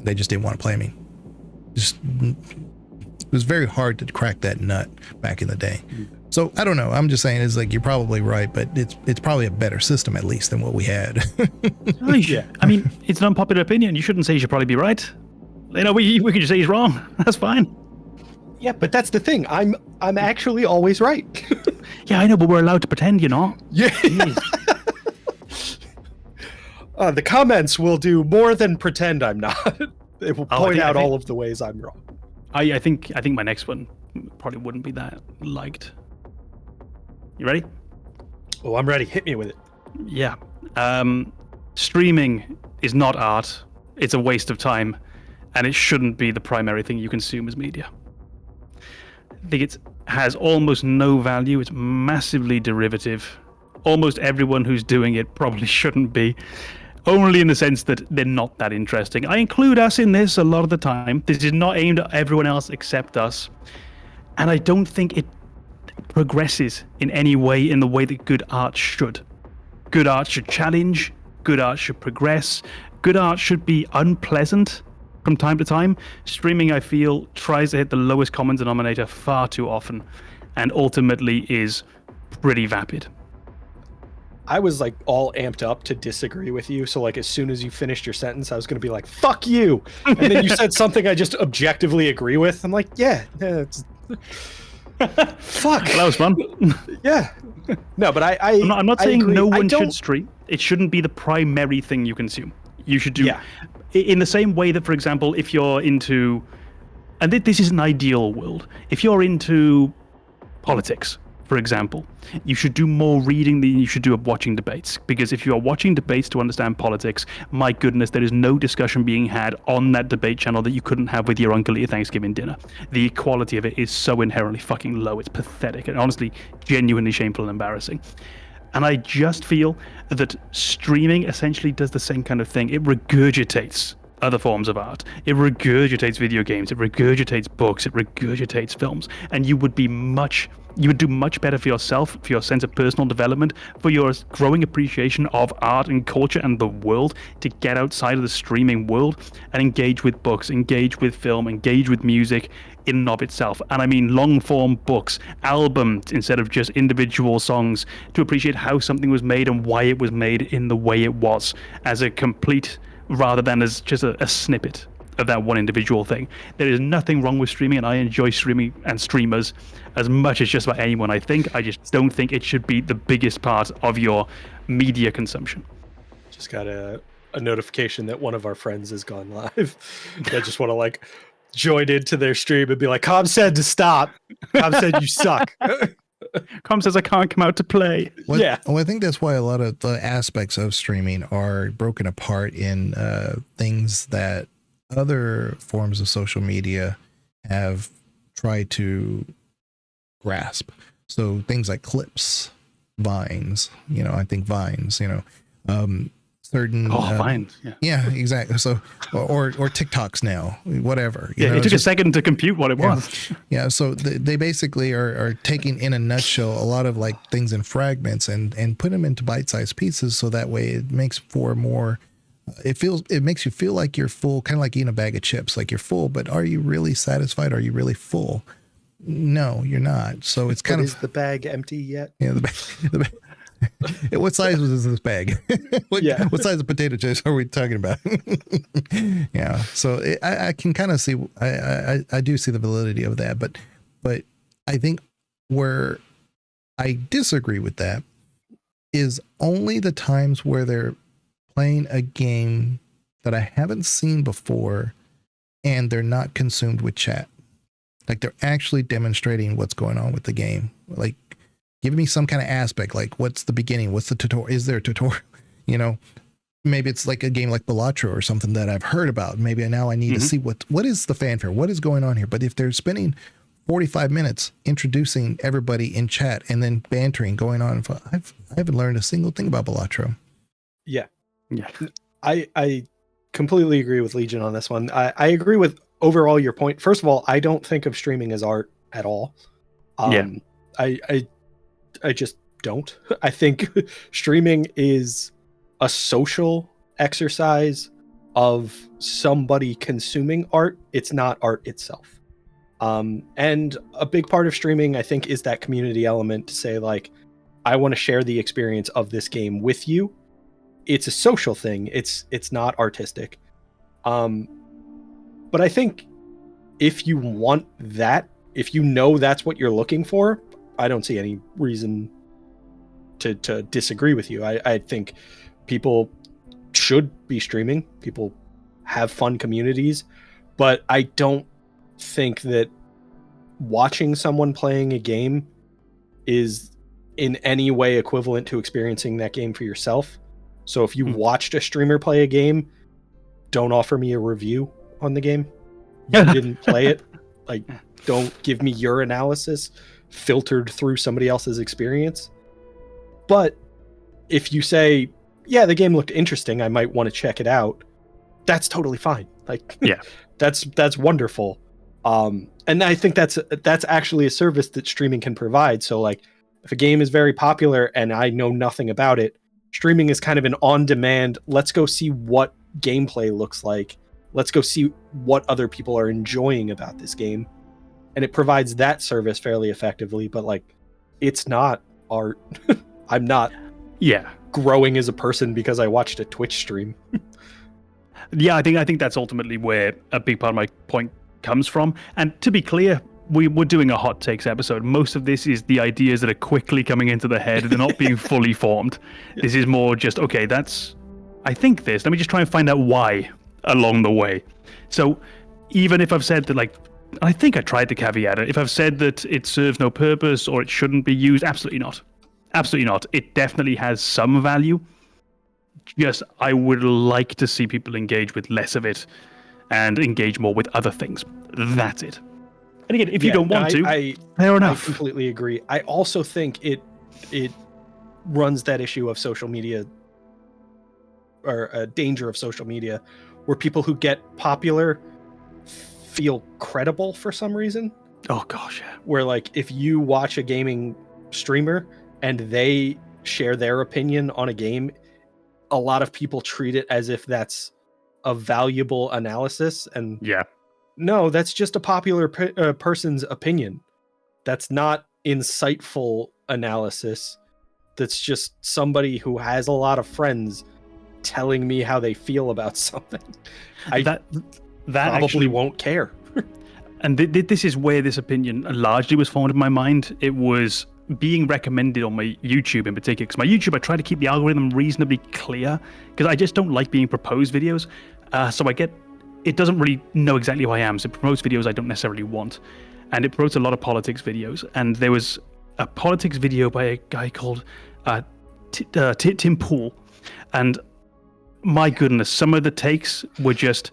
They just didn't want to play me. It was very hard to crack that nut back in the day. So I don't know. I'm just saying, it's like, you're probably right, but it's probably a better system at least than what we had. Yeah. I mean, it's an unpopular opinion. You shouldn't say you should probably be right. We could just say he's wrong. That's fine. Yeah, but that's the thing. I'm actually always right. Yeah, I know, but we're allowed to pretend, Yeah. Jeez. The comments will do more than pretend I'm not. They will point out all of the ways I'm wrong. I think my next one probably wouldn't be that liked. You ready? Oh, I'm ready. Hit me with it. Yeah. Streaming is not art. It's a waste of time, and it shouldn't be the primary thing you consume as media. I think it has almost no value. It's massively derivative. Almost everyone who's doing it probably shouldn't be, only in the sense that they're not that interesting. I include us in this a lot of the time. This is not aimed at everyone else except us. And I don't think it progresses in any way in the way that good art should. Good art should challenge. Good art should progress. Good art should be unpleasant from time to time. Streaming, I feel, tries to hit the lowest common denominator far too often, and ultimately is pretty vapid. I was like all amped up to disagree with you. So like as soon as you finished your sentence, I was going to be like, fuck you. And then you said something I just objectively agree with. I'm like, yeah, it's fuck. Well, that was fun. Yeah. No, but I'm not saying agree. no one should stream. It shouldn't be the primary thing you consume. You should do in the same way that, for example, if you're into, and this is an ideal world, if you're into politics, for example, you should do more reading than you should do watching debates. Because if you are watching debates to understand politics, my goodness, there is no discussion being had on that debate channel that you couldn't have with your uncle at your Thanksgiving dinner. The quality of it is so inherently fucking low. It's pathetic and honestly, genuinely shameful and embarrassing. And I just feel that streaming essentially does the same kind of thing. It regurgitates other forms of art. It regurgitates video games. It regurgitates books. It regurgitates films. And you would do much better for yourself, for your sense of personal development, for your growing appreciation of art and culture and the world, to get outside of the streaming world and engage with books, engage with film, engage with music in and of itself. And I mean long form books, albums instead of just individual songs, to appreciate how something was made and why it was made in the way it was, as a complete rather than as just a snippet of that one individual thing. There is nothing wrong with streaming, and I enjoy streaming and streamers as much as just about anyone. I just don't think it should be the biggest part of your media consumption. Just got a notification that one of our friends has gone live. I just want to like join into their stream and be like, Com said to stop. Com said you suck. Com says I can't come out to play. Yeah. Well, I think that's why a lot of the aspects of streaming are broken apart in things that other forms of social media have tried to grasp. So things like clips, vines, I think vines, certain Vines, yeah, exactly. So or TikToks now, whatever. It took a second to compute what it was. Yeah, so they basically are taking, in a nutshell, a lot of like things in fragments and put them into bite-sized pieces, so that way it makes for more. It makes you feel like you're full, kind of like eating a bag of chips. Like you're full, but are you really satisfied? Are you really full? No, you're not. So it's kind of. Is the bag empty yet? Yeah, the bag. What size was this bag? What size of potato chips are we talking about? Yeah, so I can kind of see. I do see the validity of that, but I think where I disagree with that is only the times where they're playing a game that I haven't seen before and they're not consumed with chat. Like they're actually demonstrating what's going on with the game. Like give me some kind of aspect, like what's the beginning? What's the tutorial? Is there a tutorial? Maybe it's like a game like Balatro or something that I've heard about. Maybe now I need to see what is the fanfare? What is going on here? But if they're spending 45 minutes introducing everybody in chat and then bantering going on, I haven't learned a single thing about Balatro. Yeah. Yeah. I completely agree with Legion on this one. I agree with overall your point. First of all, I don't think of streaming as art at all. I just don't. I think streaming is a social exercise of somebody consuming art. It's not art itself. And a big part of streaming, I think, is that community element to say, like, I want to share the experience of this game with you. It's a social thing. It's not artistic. But I think if you want that, if you know that's what you're looking for, I don't see any reason to disagree with you. I think people should be streaming. People have fun communities, but I don't think that watching someone playing a game is in any way equivalent to experiencing that game for yourself. So if you watched a streamer play a game, don't offer me a review on the game. You didn't play it. Like, don't give me your analysis filtered through somebody else's experience. But if you say, yeah, the game looked interesting, I might want to check it out, that's totally fine. Like, yeah, that's wonderful. And I think that's actually a service that streaming can provide. So like, if a game is very popular and I know nothing about it, streaming is kind of an on-demand, let's go see what gameplay looks like. Let's go see what other people are enjoying about this game. And it provides that service fairly effectively, but like, it's not art. I'm not Yeah. growing as a person because I watched a Twitch stream. Yeah, I think that's ultimately where a big part of my point comes from. And to be clear, we're doing a hot takes episode. Most of this is the ideas that are quickly coming into the head. They're not being fully formed. This is more just, okay, I think this. Let me just try and find out why along the way. So even if I've said that, like, I think I tried to caveat it. If I've said that it serves no purpose or it shouldn't be used, absolutely not. Absolutely not. It definitely has some value. Yes, I would like to see people engage with less of it and engage more with other things. That's it. And again, if you don't want to, fair enough. I completely agree. I also think it runs that issue of social media, or a danger of social media, where people who get popular feel credible for some reason. Oh gosh, yeah. Where like if you watch a gaming streamer and they share their opinion on a game, a lot of people treat it as if that's a valuable analysis. And yeah, no, that's just a popular person's opinion. That's not insightful analysis. That's just somebody who has a lot of friends telling me how they feel about something. That probably actually won't care. And this is where this opinion largely was formed in my mind. It was being recommended on my YouTube in particular, because my YouTube, I try to keep the algorithm reasonably clear, because I just don't like being proposed videos. So it doesn't really know exactly who I am, so it promotes videos I don't necessarily want. And it promotes a lot of politics videos. And there was a politics video by a guy called Tim Pool. And my goodness, some of the takes were just,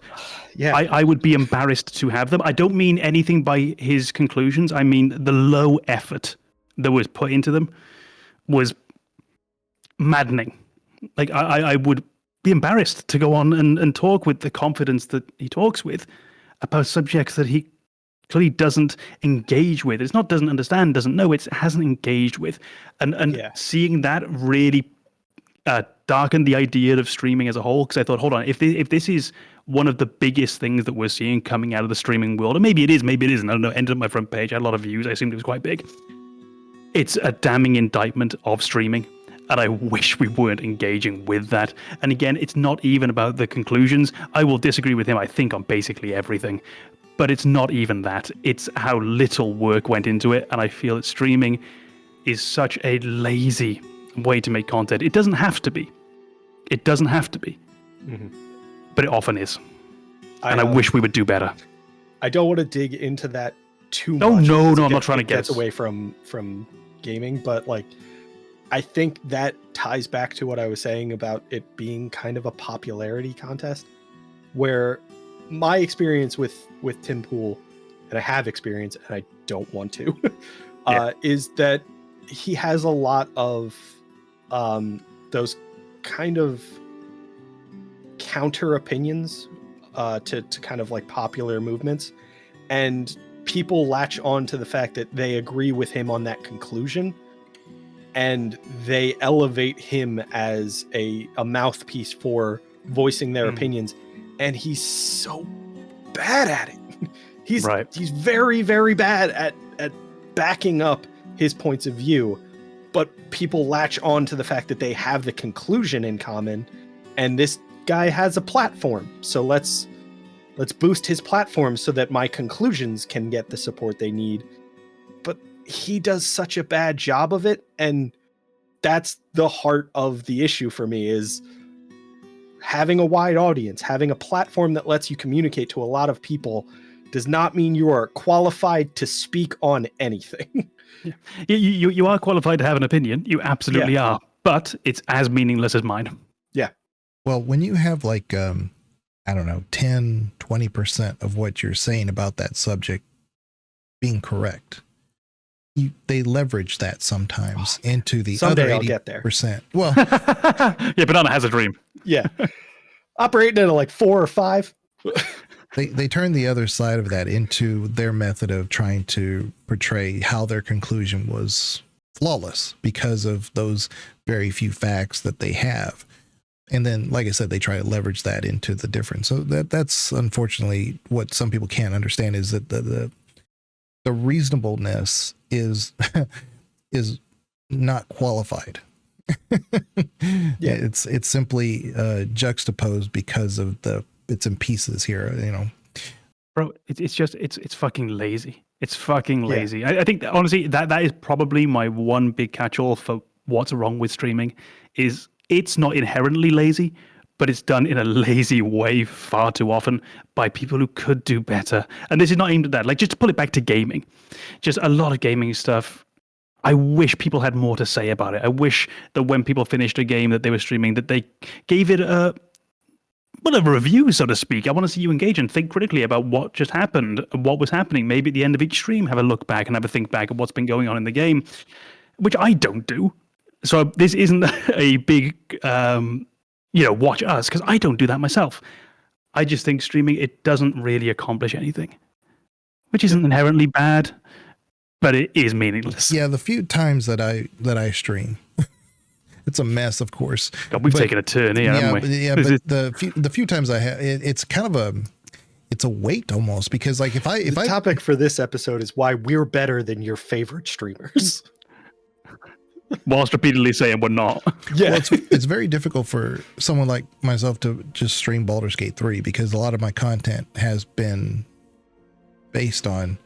I would be embarrassed to have them. I don't mean anything by his conclusions. I mean the low effort that was put into them was maddening. Like I would be embarrassed to go on and talk with the confidence that he talks with about subjects that he clearly doesn't engage with. It's not doesn't understand, doesn't know, it hasn't engaged with. And seeing that really darkened the idea of streaming as a whole, because I thought, hold on, if this is one of the biggest things that we're seeing coming out of the streaming world, and maybe it is, maybe it isn't, I don't know, ended up my front page, I had a lot of views, I assumed it was quite big. It's a damning indictment of streaming, and I wish we weren't engaging with that. And again, it's not even about the conclusions. I will disagree with him, I think, on basically everything, but it's not even that. It's how little work went into it, and I feel that streaming is such a lazy way to make content. It doesn't have to be. It doesn't have to be. Mm-hmm. But it often is. And I wish we would do better. I don't want to dig into that too much. No, I'm not trying to get us away from gaming, but like I think that ties back to what I was saying about it being kind of a popularity contest, where my experience with Tim Pool, and I have experience and I don't want to, is that he has a lot of those kind of counter opinions to kind of like popular movements, and people latch on to the fact that they agree with him on that conclusion, and they elevate him as a mouthpiece for voicing their opinions, and he's so bad at it. He's very, very bad at backing up his points of view, but people latch on to the fact that they have the conclusion in common, and this guy has a platform, so let's boost his platform so that my conclusions can get the support they need. But he does such a bad job of it, and that's the heart of the issue for me, is having a wide audience, having a platform that lets you communicate to a lot of people does not mean you are qualified to speak on anything. Yeah. You are qualified to have an opinion. You absolutely are. But it's as meaningless as mine. Yeah. Well, when you have like, I don't know, 10, 20% of what you're saying about that subject being correct, they leverage that sometimes into the Someday other 80%. I'll get there. Well, yeah, Banana has a dream. Yeah. Operating at like 4 or 5. They turn the other side of that into their method of trying to portray how their conclusion was flawless because of those very few facts that they have. And then, like I said, they try to leverage that into the difference. So that's unfortunately what some people can't understand, is that the reasonableness is not qualified. Yeah, it's simply juxtaposed because of the bits and pieces here, you know. Bro, it's fucking lazy. It's fucking lazy. I think that, honestly that is probably my one big catch-all for what's wrong with streaming is it's not inherently lazy, but it's done in a lazy way far too often by people who could do better. And this is not aimed at that. Like, just to pull it back to gaming, just a lot of gaming stuff. I wish people had more to say about it. I wish that when people finished a game that they were streaming, that they gave it a review, so to speak. I want to see you engage and think critically about what just happened, what was happening. Maybe at the end of each stream, have a look back and have a think back of what's been going on in the game, which I don't do. So this isn't a big, watch us, because I don't do that myself. I just think streaming, it doesn't really accomplish anything, which isn't inherently bad, but it is meaningless. Yeah, the few times that I stream, it's a mess, of course. God, we've taken a turn here, haven't we? Yeah, but the few times I have, it's kind of it's a weight almost, because like the topic for this episode is why we're better than your favorite streamers. Whilst repeatedly saying we're not. Yeah, well, it's very difficult for someone like myself to just stream Baldur's Gate 3, because a lot of my content has been based on,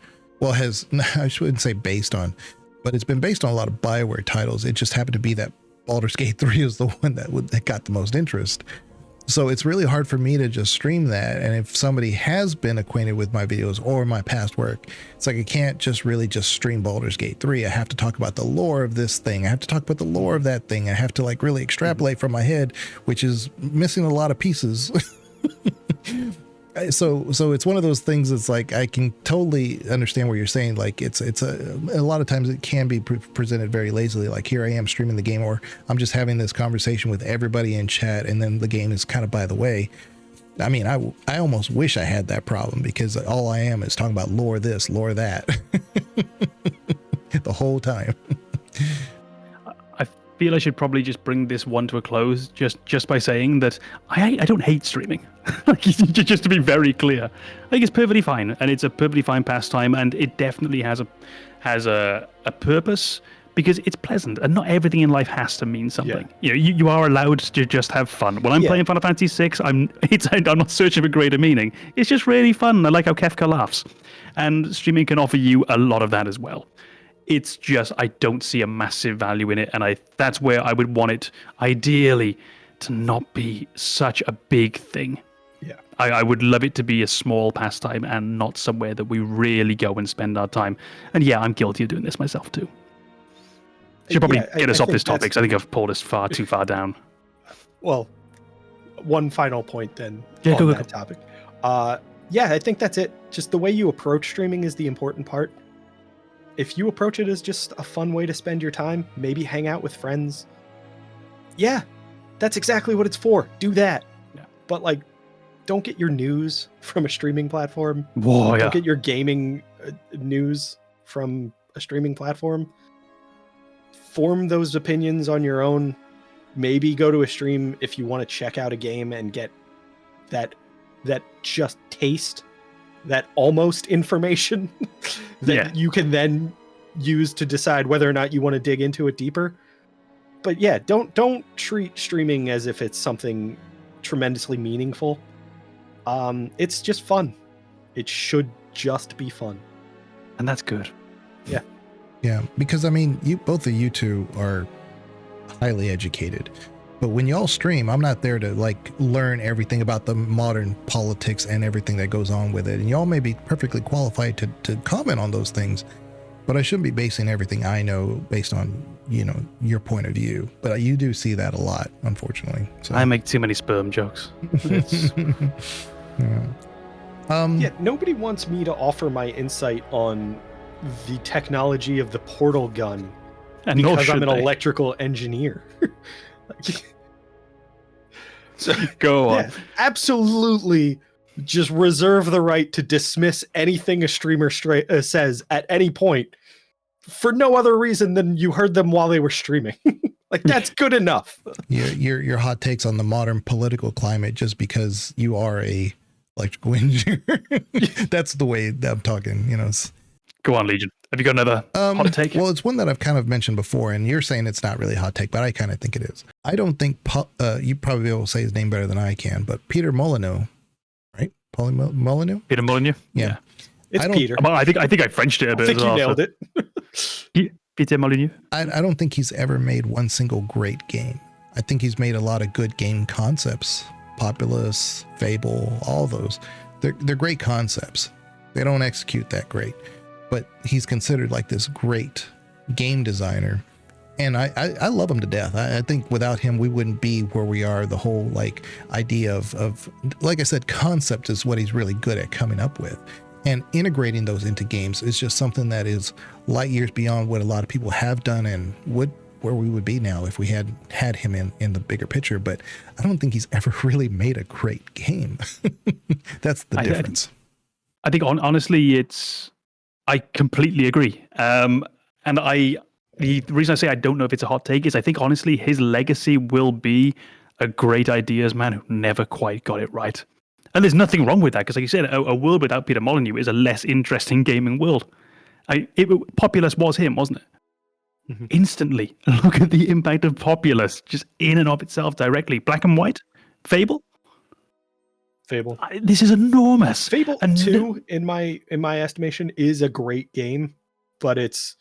I shouldn't say based on, but it's been based on a lot of BioWare titles. It just happened to be that Baldur's Gate 3 is the one that got the most interest. So it's really hard for me to just stream that. And if somebody has been acquainted with my videos or my past work, it's like I can't just stream Baldur's Gate 3. I have to talk about the lore of this thing. I have to talk about the lore of that thing. I have to like really extrapolate from my head, which is missing a lot of pieces. So it's one of those things that's like, I can totally understand what you're saying. Like it's a lot of times it can be presented very lazily. Like, here I am streaming the game, or I'm just having this conversation with everybody in chat, and then the game is kind of by the way. I mean, I almost wish I had that problem, because all I am is talking about lore this, lore that the whole time. I feel I should probably just bring this one to a close just by saying that I don't hate streaming. Like, just to be very clear, I think it's perfectly fine, and it's a perfectly fine pastime, and it definitely has a purpose, because it's pleasant, and not everything in life has to mean something. Yeah. You are allowed to just have fun. When I'm playing Final Fantasy VI, I'm not searching for greater meaning. It's just really fun. I like how Kefka laughs, and streaming can offer you a lot of that as well. It's just, I don't see a massive value in it, and that's where I would want it, ideally, to not be such a big thing. Yeah, I would love it to be a small pastime and not somewhere that we really go and spend our time. And yeah, I'm guilty of doing this myself too. Should probably get us off this topic, because I think I've pulled us too far down. Well, one final point then on that topic. I think that's it. Just the way you approach streaming is the important part. If you approach it as just a fun way to spend your time, maybe hang out with friends, yeah, that's exactly what it's for. Do that. Yeah. But like, don't get your news from a streaming platform. Whoa, don't get your gaming news from a streaming platform. Form those opinions on your own. Maybe go to a stream if you want to check out a game and get that just taste, that almost information that you can then use to decide whether or not you want to dig into it deeper. But yeah, don't treat streaming as if it's something tremendously meaningful. It's just fun. It should just be fun. And that's good. Yeah. Yeah, because I mean, both of you two are highly educated, but when y'all stream, I'm not there to like learn everything about the modern politics and everything that goes on with it. And y'all may be perfectly qualified to comment on those things, but I shouldn't be basing everything I know based on, your point of view. But you do see that a lot, unfortunately. So. I make too many sperm jokes. Yeah. Nobody wants me to offer my insight on the technology of the portal gun, and because I'm an electrical engineer. So go on. Yeah, absolutely, just reserve the right to dismiss anything a streamer says at any point for no other reason than you heard them while they were streaming. Like, that's good enough. Your hot takes on the modern political climate just because you are a electrical engineer. That's the way that I'm talking. Go on, Legion. Have you got another hot take? Well, it's one that I've kind of mentioned before, and you're saying it's not really a hot take, but I kind of think it is. I don't think you probably be able to say his name better than I can, but Peter Molyneux, right? Molyneux? Peter Molyneux? Yeah. It's Peter. Well, I think I Frenched it a bit. I think as you well, nailed it. Peter Molyneux. I don't think he's ever made one single great game. I think he's made a lot of good game concepts. Populous, Fable, all those. They're great concepts. They don't execute that great. But he's considered like this great game designer. And I love him to death. I think without him, we wouldn't be where we are. The whole like idea of, like I said, concept is what he's really good at coming up with. And integrating those into games is just something that is light years beyond what a lot of people have done and where we would be now if we had him in the bigger picture. But I don't think he's ever really made a great game. That's the difference. I think honestly, I completely agree. And the reason I say I don't know if it's a hot take is I think honestly his legacy will be a great ideas man who never quite got it right. And there's nothing wrong with that because, like you said, a world without Peter Molyneux is a less interesting gaming world. Populous was him, wasn't it? Mm-hmm. Instantly, look at the impact of Populous just in and of itself directly. Black and White, Fable. This is enormous. Fable 2, in my estimation, is a great game, but it's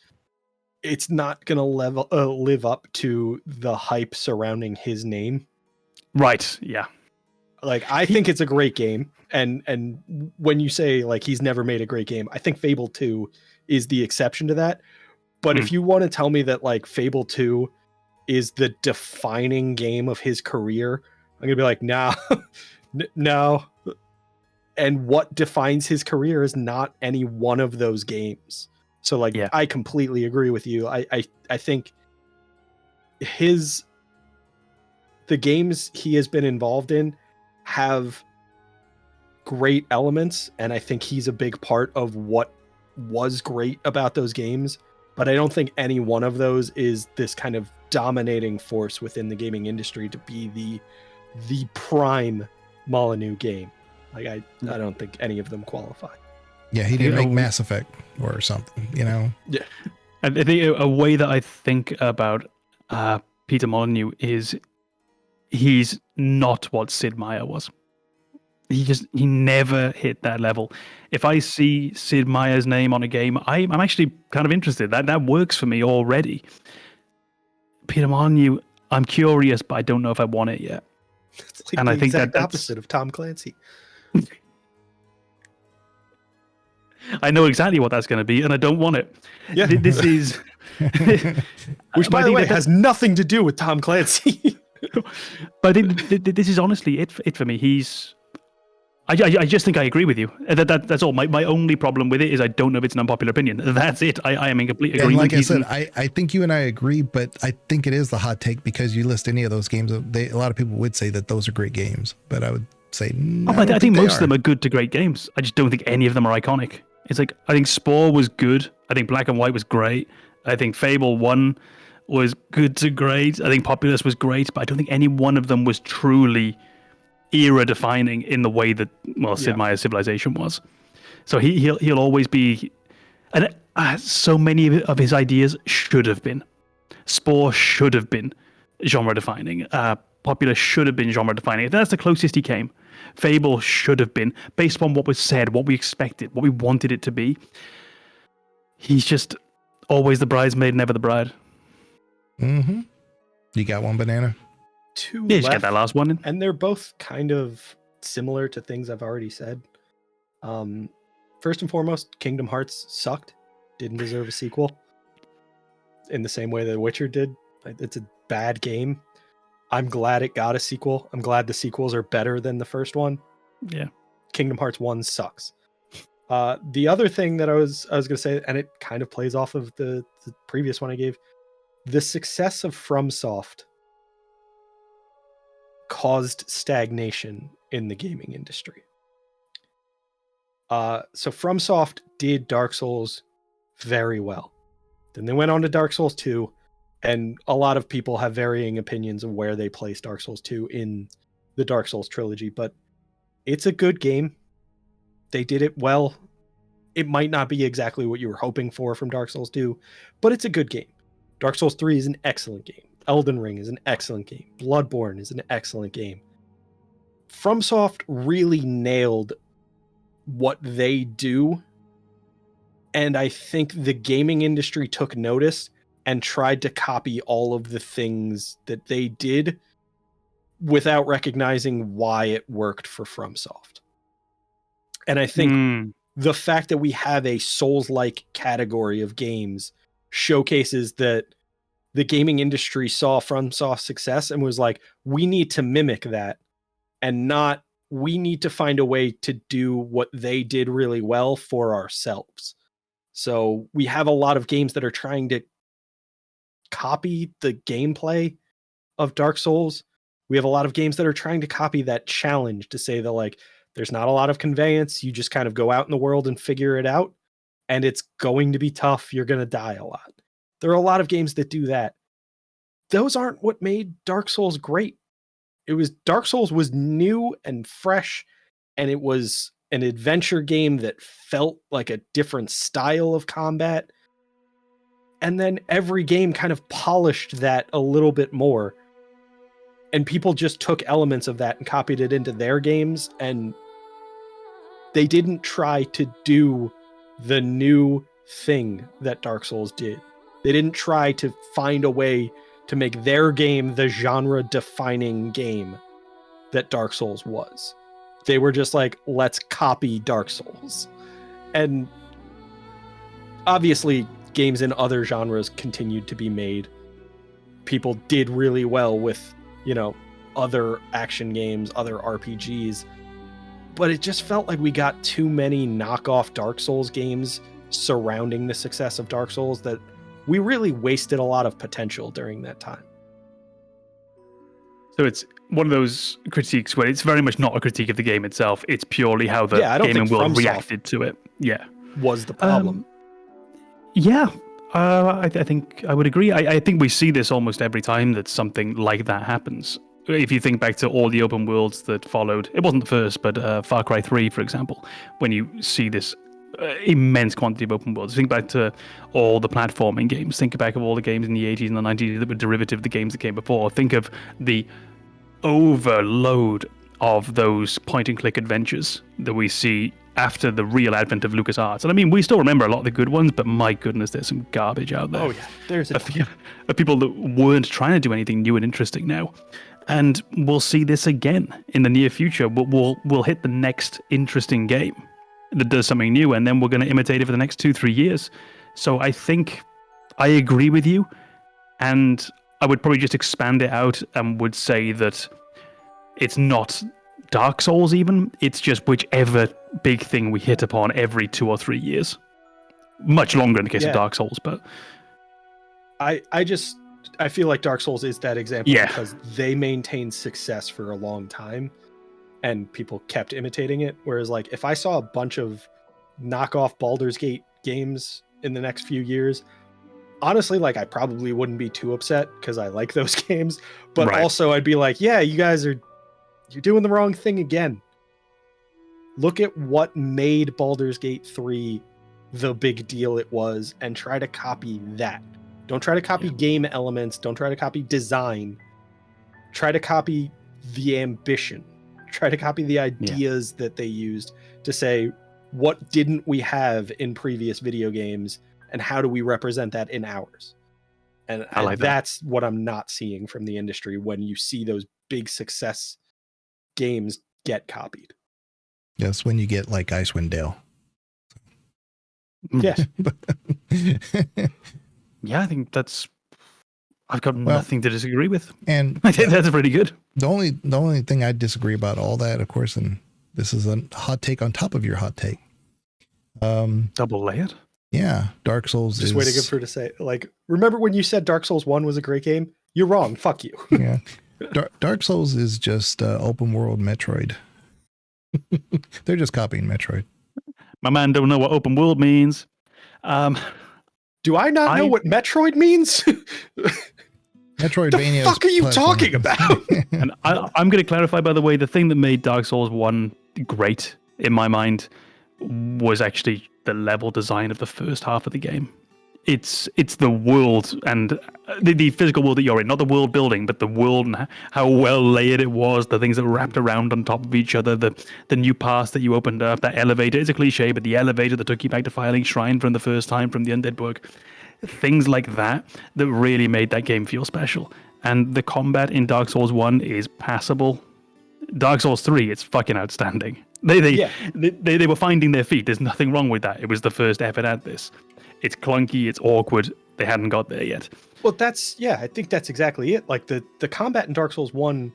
not gonna live up to the hype surrounding his name. Right. Yeah. Like I think it's a great game, and when you say like he's never made a great game, I think Fable 2 is the exception to that. But if you want to tell me that like Fable 2 is the defining game of his career, I'm gonna be like, nah, no. And what defines his career is not any one of those games. So like, yeah. I completely agree with you. I think the games he has been involved in have great elements, and I think he's a big part of what was great about those games. But I don't think any one of those is this kind of dominating force within the gaming industry to be the prime Molyneux game. Like I don't think any of them qualify. Yeah, he didn't make Mass Effect or something, you know? Yeah. I think a way that I think about Peter Molyneux is he's not what Sid Meier was. He never hit that level. If I see Sid Meier's name on a game, I'm actually kind of interested. That works for me already. Peter Molyneux, I'm curious, but I don't know if I want it yet. It's like I think that's opposite of Tom Clancy. I know exactly what that's going to be, and I don't want it. Yeah. This is... Which, by the way, has nothing to do with Tom Clancy. But I think this is honestly it for me. I just think I agree with you. That's all. My only problem with it is I don't know if it's an unpopular opinion. That's it. I am in complete agreement. And like I said, I think you and I agree, but I think it is the hot take because you list any of those games. A lot of people would say that those are great games, but I would say no. I think most of them are good to great games. I just don't think any of them are iconic. It's like, I think Spore was good. I think Black and White was great. I think Fable 1 was good to great. I think Populous was great, but I don't think any one of them was truly era defining in the way that Sid Meier's Civilization was. So he'll always be, and so many of his ideas should have been. Spore should have been genre defining. Popular should have been genre defining. That's the closest he came. Fable should have been, based upon what was said, what we expected, what we wanted it to be. He's just always the bridesmaid, never the bride. Mm-hmm. You got one, Banana? Two yeah, left, just get that last one in. And they're both kind of similar to things I've already said. First and foremost, Kingdom Hearts sucked. Didn't deserve a sequel. In the same way that Witcher did. It's a bad game. I'm glad it got a sequel. I'm glad the sequels are better than the first one. Yeah. Kingdom Hearts 1 sucks. The other thing that I was going to say, and it kind of plays off of the previous one I gave, the success of Fromsoft caused stagnation in the gaming industry. So Fromsoft did Dark Souls very well. Then they went on to Dark Souls 2, and a lot of people have varying opinions of where they place Dark Souls 2 in the Dark Souls trilogy, but it's a good game. They did it well. it might not be exactly what you were hoping for from Dark Souls 2, but it's a good game. Dark Souls 3 is an excellent game. Elden Ring is an excellent game. Bloodborne is an excellent game. FromSoft really nailed what they do, and I think the gaming industry took notice and tried to copy all of the things that they did without recognizing why it worked for FromSoft. And I think the fact that we have a Souls-like category of games showcases that the gaming industry saw FromSoft's success and was like, we need to mimic that, and not we need to find a way to do what they did really well for ourselves. So we have a lot of games that are trying to copy the gameplay of Dark Souls. We have a lot of games that are trying to copy that challenge to say that, like, there's not a lot of conveyance. You just kind of go out in the world and figure it out. And it's going to be tough. You're going to die a lot. There are a lot of games that do that. Those aren't what made Dark Souls great. Dark Souls was new and fresh, and it was an adventure game that felt like a different style of combat. And then every game kind of polished that a little bit more. And people just took elements of that and copied it into their games, and they didn't try to do the new thing that Dark Souls did. They didn't try to find a way to make their game the genre-defining game that Dark Souls was. They were just like, let's copy Dark Souls. And obviously, games in other genres continued to be made. People did really well with, other action games, other RPGs. But it just felt like we got too many knockoff Dark Souls games surrounding the success of Dark Souls that we really wasted a lot of potential during that time. So it's one of those critiques where it's very much not a critique of the game itself. It's purely how the gaming world reacted to it. Yeah. Was the problem. I think I would agree. I think we see this almost every time that something like that happens. If you think back to all the open worlds that followed, it wasn't the first, but Far Cry 3, for example, when you see this immense quantity of open worlds. Think back to all the platforming games. Think back of all the games in the 80s and the 90s that were derivative of the games that came before. Think of the overload of those point-and-click adventures that we see after the real advent of LucasArts. And I mean, we still remember a lot of the good ones, but my goodness, there's some garbage out there. Oh yeah, there's of people that weren't trying to do anything new and interesting now. And we'll see this again in the near future. We'll hit the next interesting game that does something new, and then we're going to imitate it for the next 2-3 years. So I think I agree with you, and I would probably just expand it out and would say that it's not Dark Souls even, it's just whichever big thing we hit upon every 2 or 3 years. Much longer in the case of Dark Souls, but I feel like Dark Souls is that example because they maintained success for a long time and people kept imitating it. Whereas, like, if I saw a bunch of knockoff Baldur's Gate games in the next few years, honestly, like, I probably wouldn't be too upset because I like those games. But also I'd be like, yeah, you're doing the wrong thing again. Look at what made Baldur's Gate 3 the big deal it was and try to copy that. Don't try to copy game elements. Don't try to copy design. Try to copy the ambition. Try to copy the ideas that they used to say, what didn't we have in previous video games and how do we represent that in ours? And that's what I'm not seeing from the industry when you see those big success games get copied. Yes, when you get like Icewind Dale. Yeah. Yeah, I think I've got nothing to disagree with. And I think that's pretty good. The only thing I disagree about all that, of course, and this is a hot take on top of your hot take. Double layered? Yeah, Dark Souls Just waiting for her to say, like, remember when you said Dark Souls 1 was a great game? You're wrong. Fuck you. Yeah. Dark Souls is just open world Metroid. They're just copying Metroid. My man don't know what open world means. Do I not know what Metroid means? Metroidvania. The fuck are you talking about? And I'm going to clarify, by the way, the thing that made Dark Souls 1 great in my mind was actually the level design of the first half of the game. It's the world and the physical world that you're in, not the world building, but the world and how well layered it was, the things that were wrapped around on top of each other, the new paths that you opened up, that elevator. It's a cliche, but the elevator that took you back to Firelink Shrine from the first time from the Undead book. Things like that really made that game feel special. And the combat in Dark Souls 1 is passable. Dark Souls 3, it's fucking outstanding. They were finding their feet. There's nothing wrong with that. It was the first effort at this. It's clunky, it's awkward. They hadn't got there yet. Well, I think that's exactly it. Like the combat in Dark Souls 1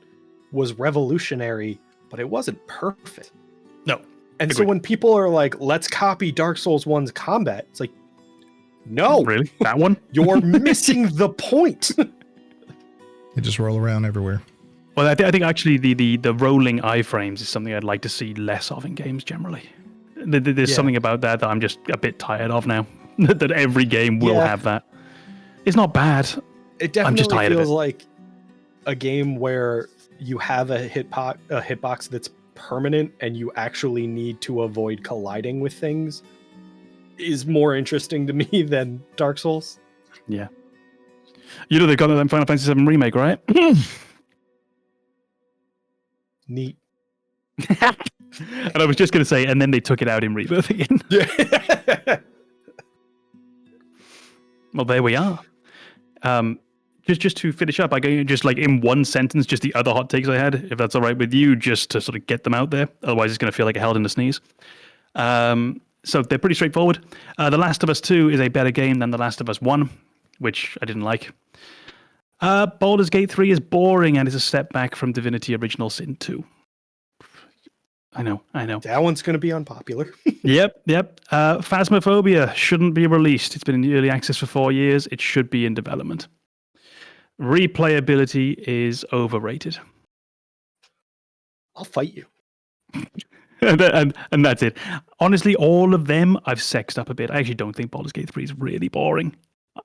was revolutionary, but it wasn't perfect. No. And so when people are like, let's copy Dark Souls 1's combat, it's like, no. Really? That one? You're missing the point. They just roll around everywhere. Well, I think actually the rolling iframes is something I'd like to see less of in games generally. There's something about that I'm just a bit tired of now. That every game will have that. It's not bad. It definitely I'm just tired feels of it. like a game where you have a hitbox that's permanent and you actually need to avoid colliding with things is more interesting to me than Dark Souls. Yeah. You know they've got that Final Fantasy VII Remake, right? Neat. And I was just going to say, and then they took it out in Rebirth again. Yeah. Well, there we are. Just to finish up, I go just like in one sentence, just the other hot takes I had, if that's all right with you, just to sort of get them out there. Otherwise, it's going to feel like I held in a sneeze. So they're pretty straightforward. The Last of Us 2 is a better game than The Last of Us 1, which I didn't like. Baldur's Gate 3 is boring and is a step back from Divinity Original Sin 2. I know. That one's going to be unpopular. Yep. Phasmophobia shouldn't be released. It's been in early access for 4 years. It should be in development. Replayability is overrated. I'll fight you. and that's it. Honestly, all of them I've sexed up a bit. I actually don't think Baldur's Gate 3 is really boring.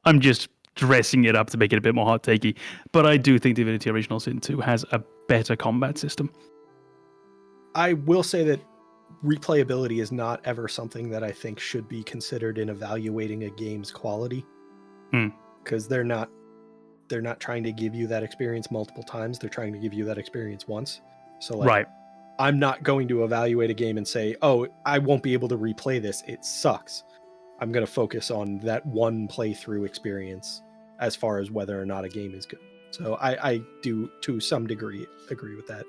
I'm just dressing it up to make it a bit more hot takey. But I do think Divinity Original Sin 2 has a better combat system. I will say that replayability is not ever something that I think should be considered in evaluating a game's quality. Because they're not trying to give you that experience multiple times. They're trying to give you that experience once. So like, right. I'm not going to evaluate a game and say, oh, I won't be able to replay this. It sucks. I'm going to focus on that one playthrough experience as far as whether or not a game is good. So I do, to some degree, agree with that.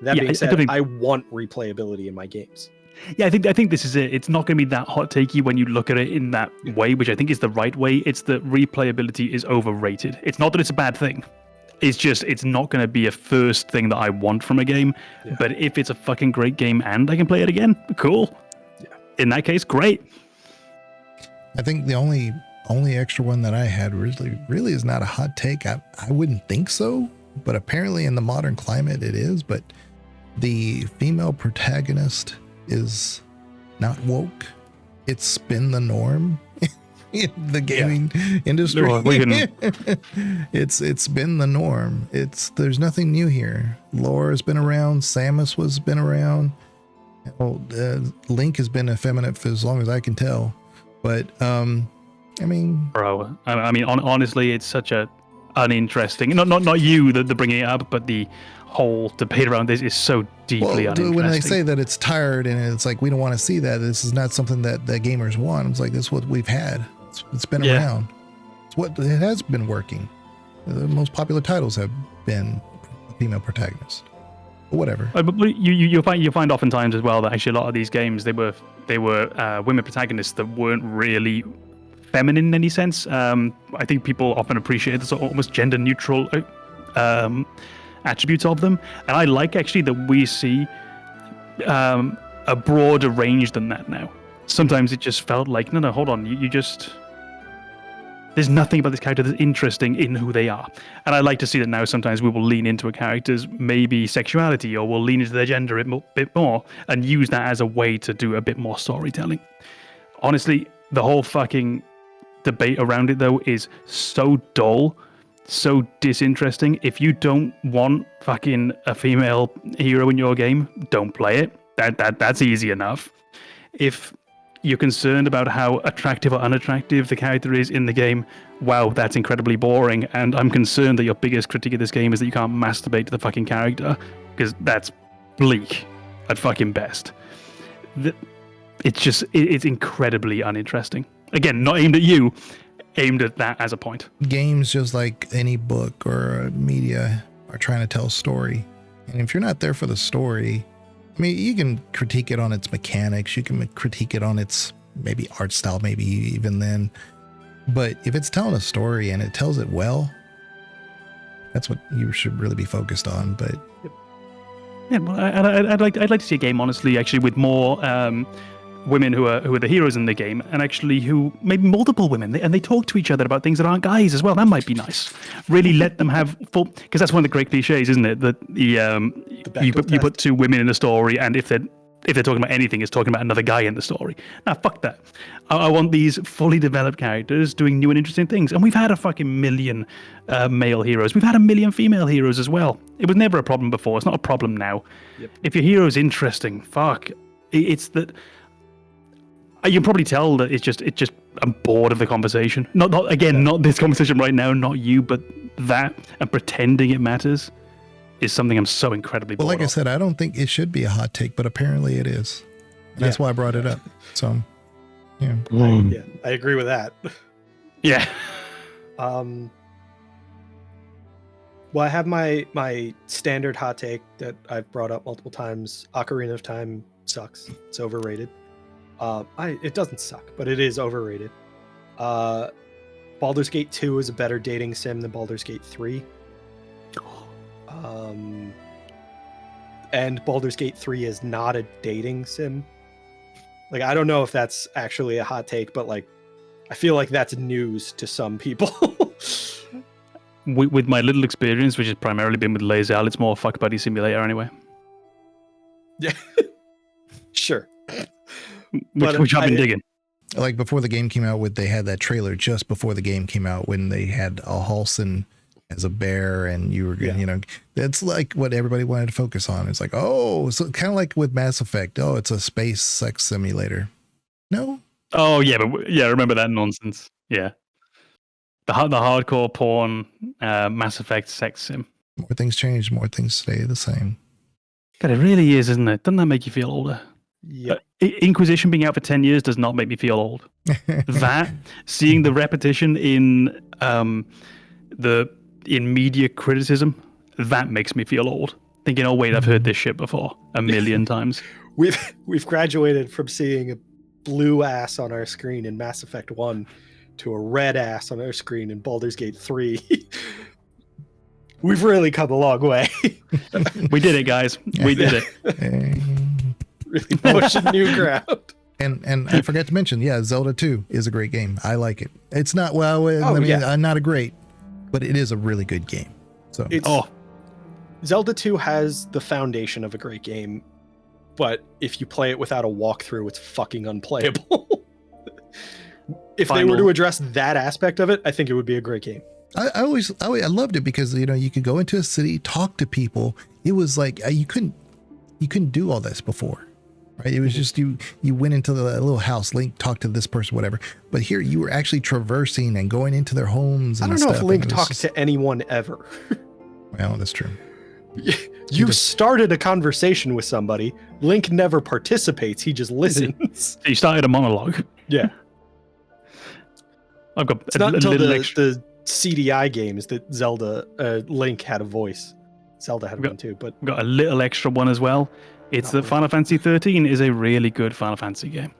That being said, I want replayability in my games. Yeah, I think this is it. It's not going to be that hot takey when you look at it in that way, which I think is the right way. It's that replayability is overrated. It's not that it's a bad thing. It's just, it's not going to be a first thing that I want from a game. Yeah. But if it's a fucking great game and I can play it again, cool. Yeah. In that case, great. I think the only extra one that I had really is not a hot take. I wouldn't think so, but apparently in the modern climate it is. But the female protagonist is not woke. It's been the norm in the gaming industry. It's been the norm. There's nothing new here. Laura's been around. Samus was been around. Link has been effeminate for as long as I can tell. But I mean, bro, I mean, honestly, it's such a uninteresting. Not you that bringing it up, but the whole debate around this is so deeply uninteresting. When they say that it's tired and it's like we don't want to see that, this is not something that gamers want. It's like this is what we've had. It's been around. It's what it has been working. The most popular titles have been female protagonists. But whatever. But you find oftentimes as well that actually a lot of these games they were women protagonists that weren't really feminine in any sense. I think people often appreciate the sort of almost gender neutral attributes of them, and I like actually that we see a broader range than that now. Sometimes it just felt like no, hold on, you just there's nothing about this character that's interesting in who they are, and I like to see that now. Sometimes we will lean into a character's maybe sexuality, or we'll lean into their gender a bit more, and use that as a way to do a bit more storytelling. Honestly, the whole fucking debate around it though is so dull, so disinteresting. If you don't want fucking a female hero in your game, don't play it. That's easy enough. If you're concerned about how attractive or unattractive the character is in the game, wow, that's incredibly boring. And I'm concerned that your biggest critique of this game is that you can't masturbate to the fucking character, because that's bleak at fucking best. It's incredibly uninteresting. Again, not aimed at you, aimed at that as a point. Games, just like any book or media, are trying to tell a story. And if you're not there for the story, I mean, you can critique it on its mechanics. You can critique it on its maybe art style, maybe even then. But if it's telling a story and it tells it well, that's what you should really be focused on. But yeah, well, I'd like to see a game, honestly, actually, with more women who are the heroes in the game, and actually who maybe multiple women, and they talk to each other about things that aren't guys as well. That might be nice. Really let them have full, because that's one of the great cliches, isn't it? That you put two women in a story, and if they're talking about anything, it's talking about another guy in the story. Nah, fuck that. I want these fully developed characters doing new and interesting things. And we've had a fucking million male heroes. We've had a million female heroes as well. It was never a problem before. It's not a problem now. Yep. If your hero is interesting, fuck. It's that. You can probably tell that it's just I'm bored of the conversation. Not this conversation right now, not you, but that, and pretending it matters is something I'm so incredibly bored of. Well, like I said, I don't think it should be a hot take, but apparently it is. And that's why I brought it up. So, yeah. I agree with that. Yeah. Well, I have my standard hot take that I've brought up multiple times. Ocarina of Time sucks. It's overrated. It doesn't suck, but it is overrated. Baldur's Gate 2 is a better dating sim than Baldur's Gate 3. And Baldur's Gate 3 is not a dating sim. Like, I don't know if that's actually a hot take, but like, I feel like that's news to some people. With my little experience, which has primarily been with Lazel, it's more a fuck buddy simulator anyway. Yeah. Sure. Which I've been digging. Like before the game came out, they had that trailer just before the game came out when they had a Halsin as a bear, and you were, that's like what everybody wanted to focus on. It's like, oh, so kind of like with Mass Effect. Oh, it's a space sex simulator. No. Oh yeah, but I remember that nonsense. Yeah, the hardcore porn Mass Effect sex sim. More things change, more things stay the same. God, it really is, isn't it? Doesn't that make you feel older? Yeah. Inquisition being out for 10 years does not make me feel old. That, seeing the repetition in media criticism, that makes me feel old. Thinking, oh wait, I've heard this shit before a million times. We've graduated from seeing a blue ass on our screen in Mass Effect 1 to a red ass on our screen in Baldur's Gate 3. We've really come a long way. We did it, guys. We did it. Really pushing new ground. And I forgot to mention, Zelda 2 is a great game. I like it. It's not not a great, but it is a really good game. So Zelda 2 has the foundation of a great game, but if you play it without a walkthrough, it's fucking unplayable. If they were to address that aspect of it, I think it would be a great game. I loved it because you could go into a city, talk to people. It was like you couldn't do all this before. Right? It was just you went into the little house, Link talked to this person, whatever. But here you were actually traversing and going into their homes. And I don't know if Link talks to anyone ever. Well, that's true. You started a conversation with somebody. Link never participates. He just listens. He started a monologue. Yeah. I've got it's not until the CDI games that Link had a voice. Zelda had one too, but we've got a little extra one as well. It's that Final Fantasy 13 is a really good Final Fantasy game.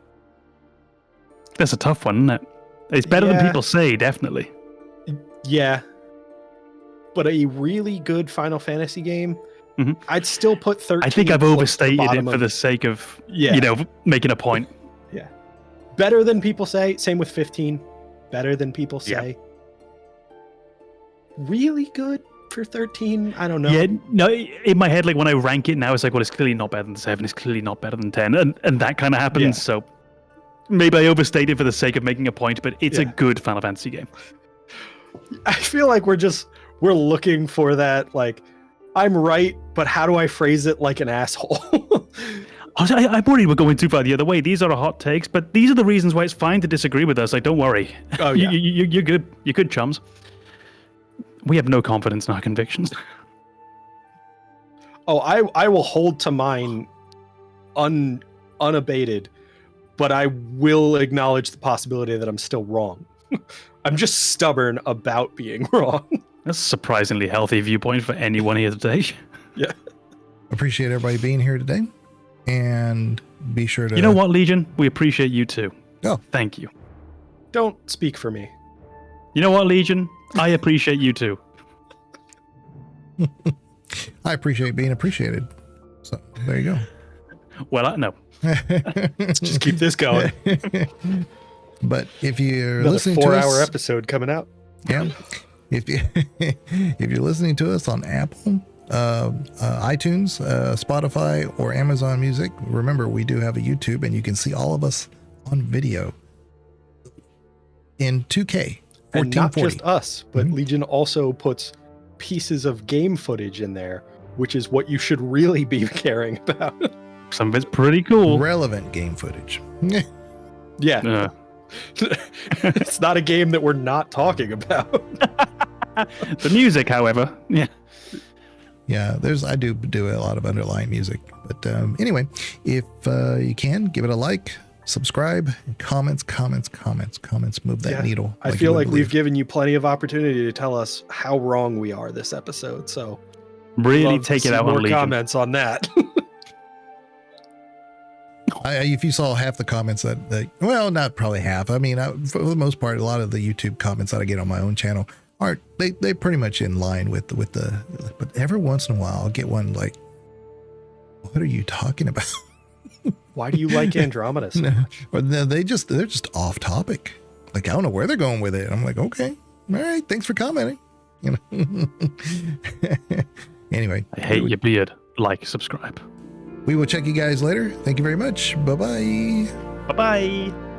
That's a tough one, isn't it? It's better than people say, definitely. Yeah. But a really good Final Fantasy game, I'd still put 13. I think I've overstated it for the sake of, making a point. Yeah. Better than people say. Same with 15. Better than people say. Yeah. Really good for 13? I don't know. Yeah, no, in my head, like when I rank it now, it's like, well, it's clearly not better than 7. It's clearly not better than 10. And that kind of happens. Yeah. So maybe I overstated for the sake of making a point, but it's a good Final Fantasy game. I feel like we're looking for that, like, I'm right, but how do I phrase it like an asshole? I'm worried we're going too far the other way. These are our hot takes, but these are the reasons why it's fine to disagree with us. Like, don't worry. Oh, yeah. You're good. You're good, chums. We have no confidence in our convictions. Oh, I will hold to mine unabated, but I will acknowledge the possibility that I'm still wrong. I'm just stubborn about being wrong. That's a surprisingly healthy viewpoint for anyone here today. Yeah. Appreciate everybody being here today. And be sure to... You know what, Legion? We appreciate you too. Oh. Thank you. Don't speak for me. You know what, Legion? I appreciate you too. I appreciate being appreciated. So there you go. Well, no. Let's just keep this going. But if you're Another listening to 4-hour us, episode coming out. yeah, if you're listening to us on Apple, iTunes, Spotify, or Amazon Music, remember we do have a YouTube, and you can see all of us on video in 2K, And not 1440. just us, but Mhm. Legion also puts pieces of game footage in there, which is what you should really be caring about. Some of it's pretty cool. Relevant game footage. Yeah. It's not a game that we're not talking about. The music, however, yeah. Yeah, I do a lot of underlying music. But anyway, if you can, give it a like, subscribe, comments, move that needle. I feel like we've given you plenty of opportunity to tell us how wrong we are this episode. So Really love to take it see out more on Legion. comments on that. If you saw half the comments well, not probably half. I mean, for the most part, a lot of the YouTube comments that I get on my own channel they're pretty much in line with the, but every once in a while I'll get one like, what are you talking about? Why do you like Andromeda so much? Or they're just off topic. Like, I don't know where they're going with it. I'm like, okay, all right, thanks for commenting. You know. Anyway, I hate your beard. Like, subscribe. we will check you guys later. Thank you very much. Bye-bye. Bye-bye.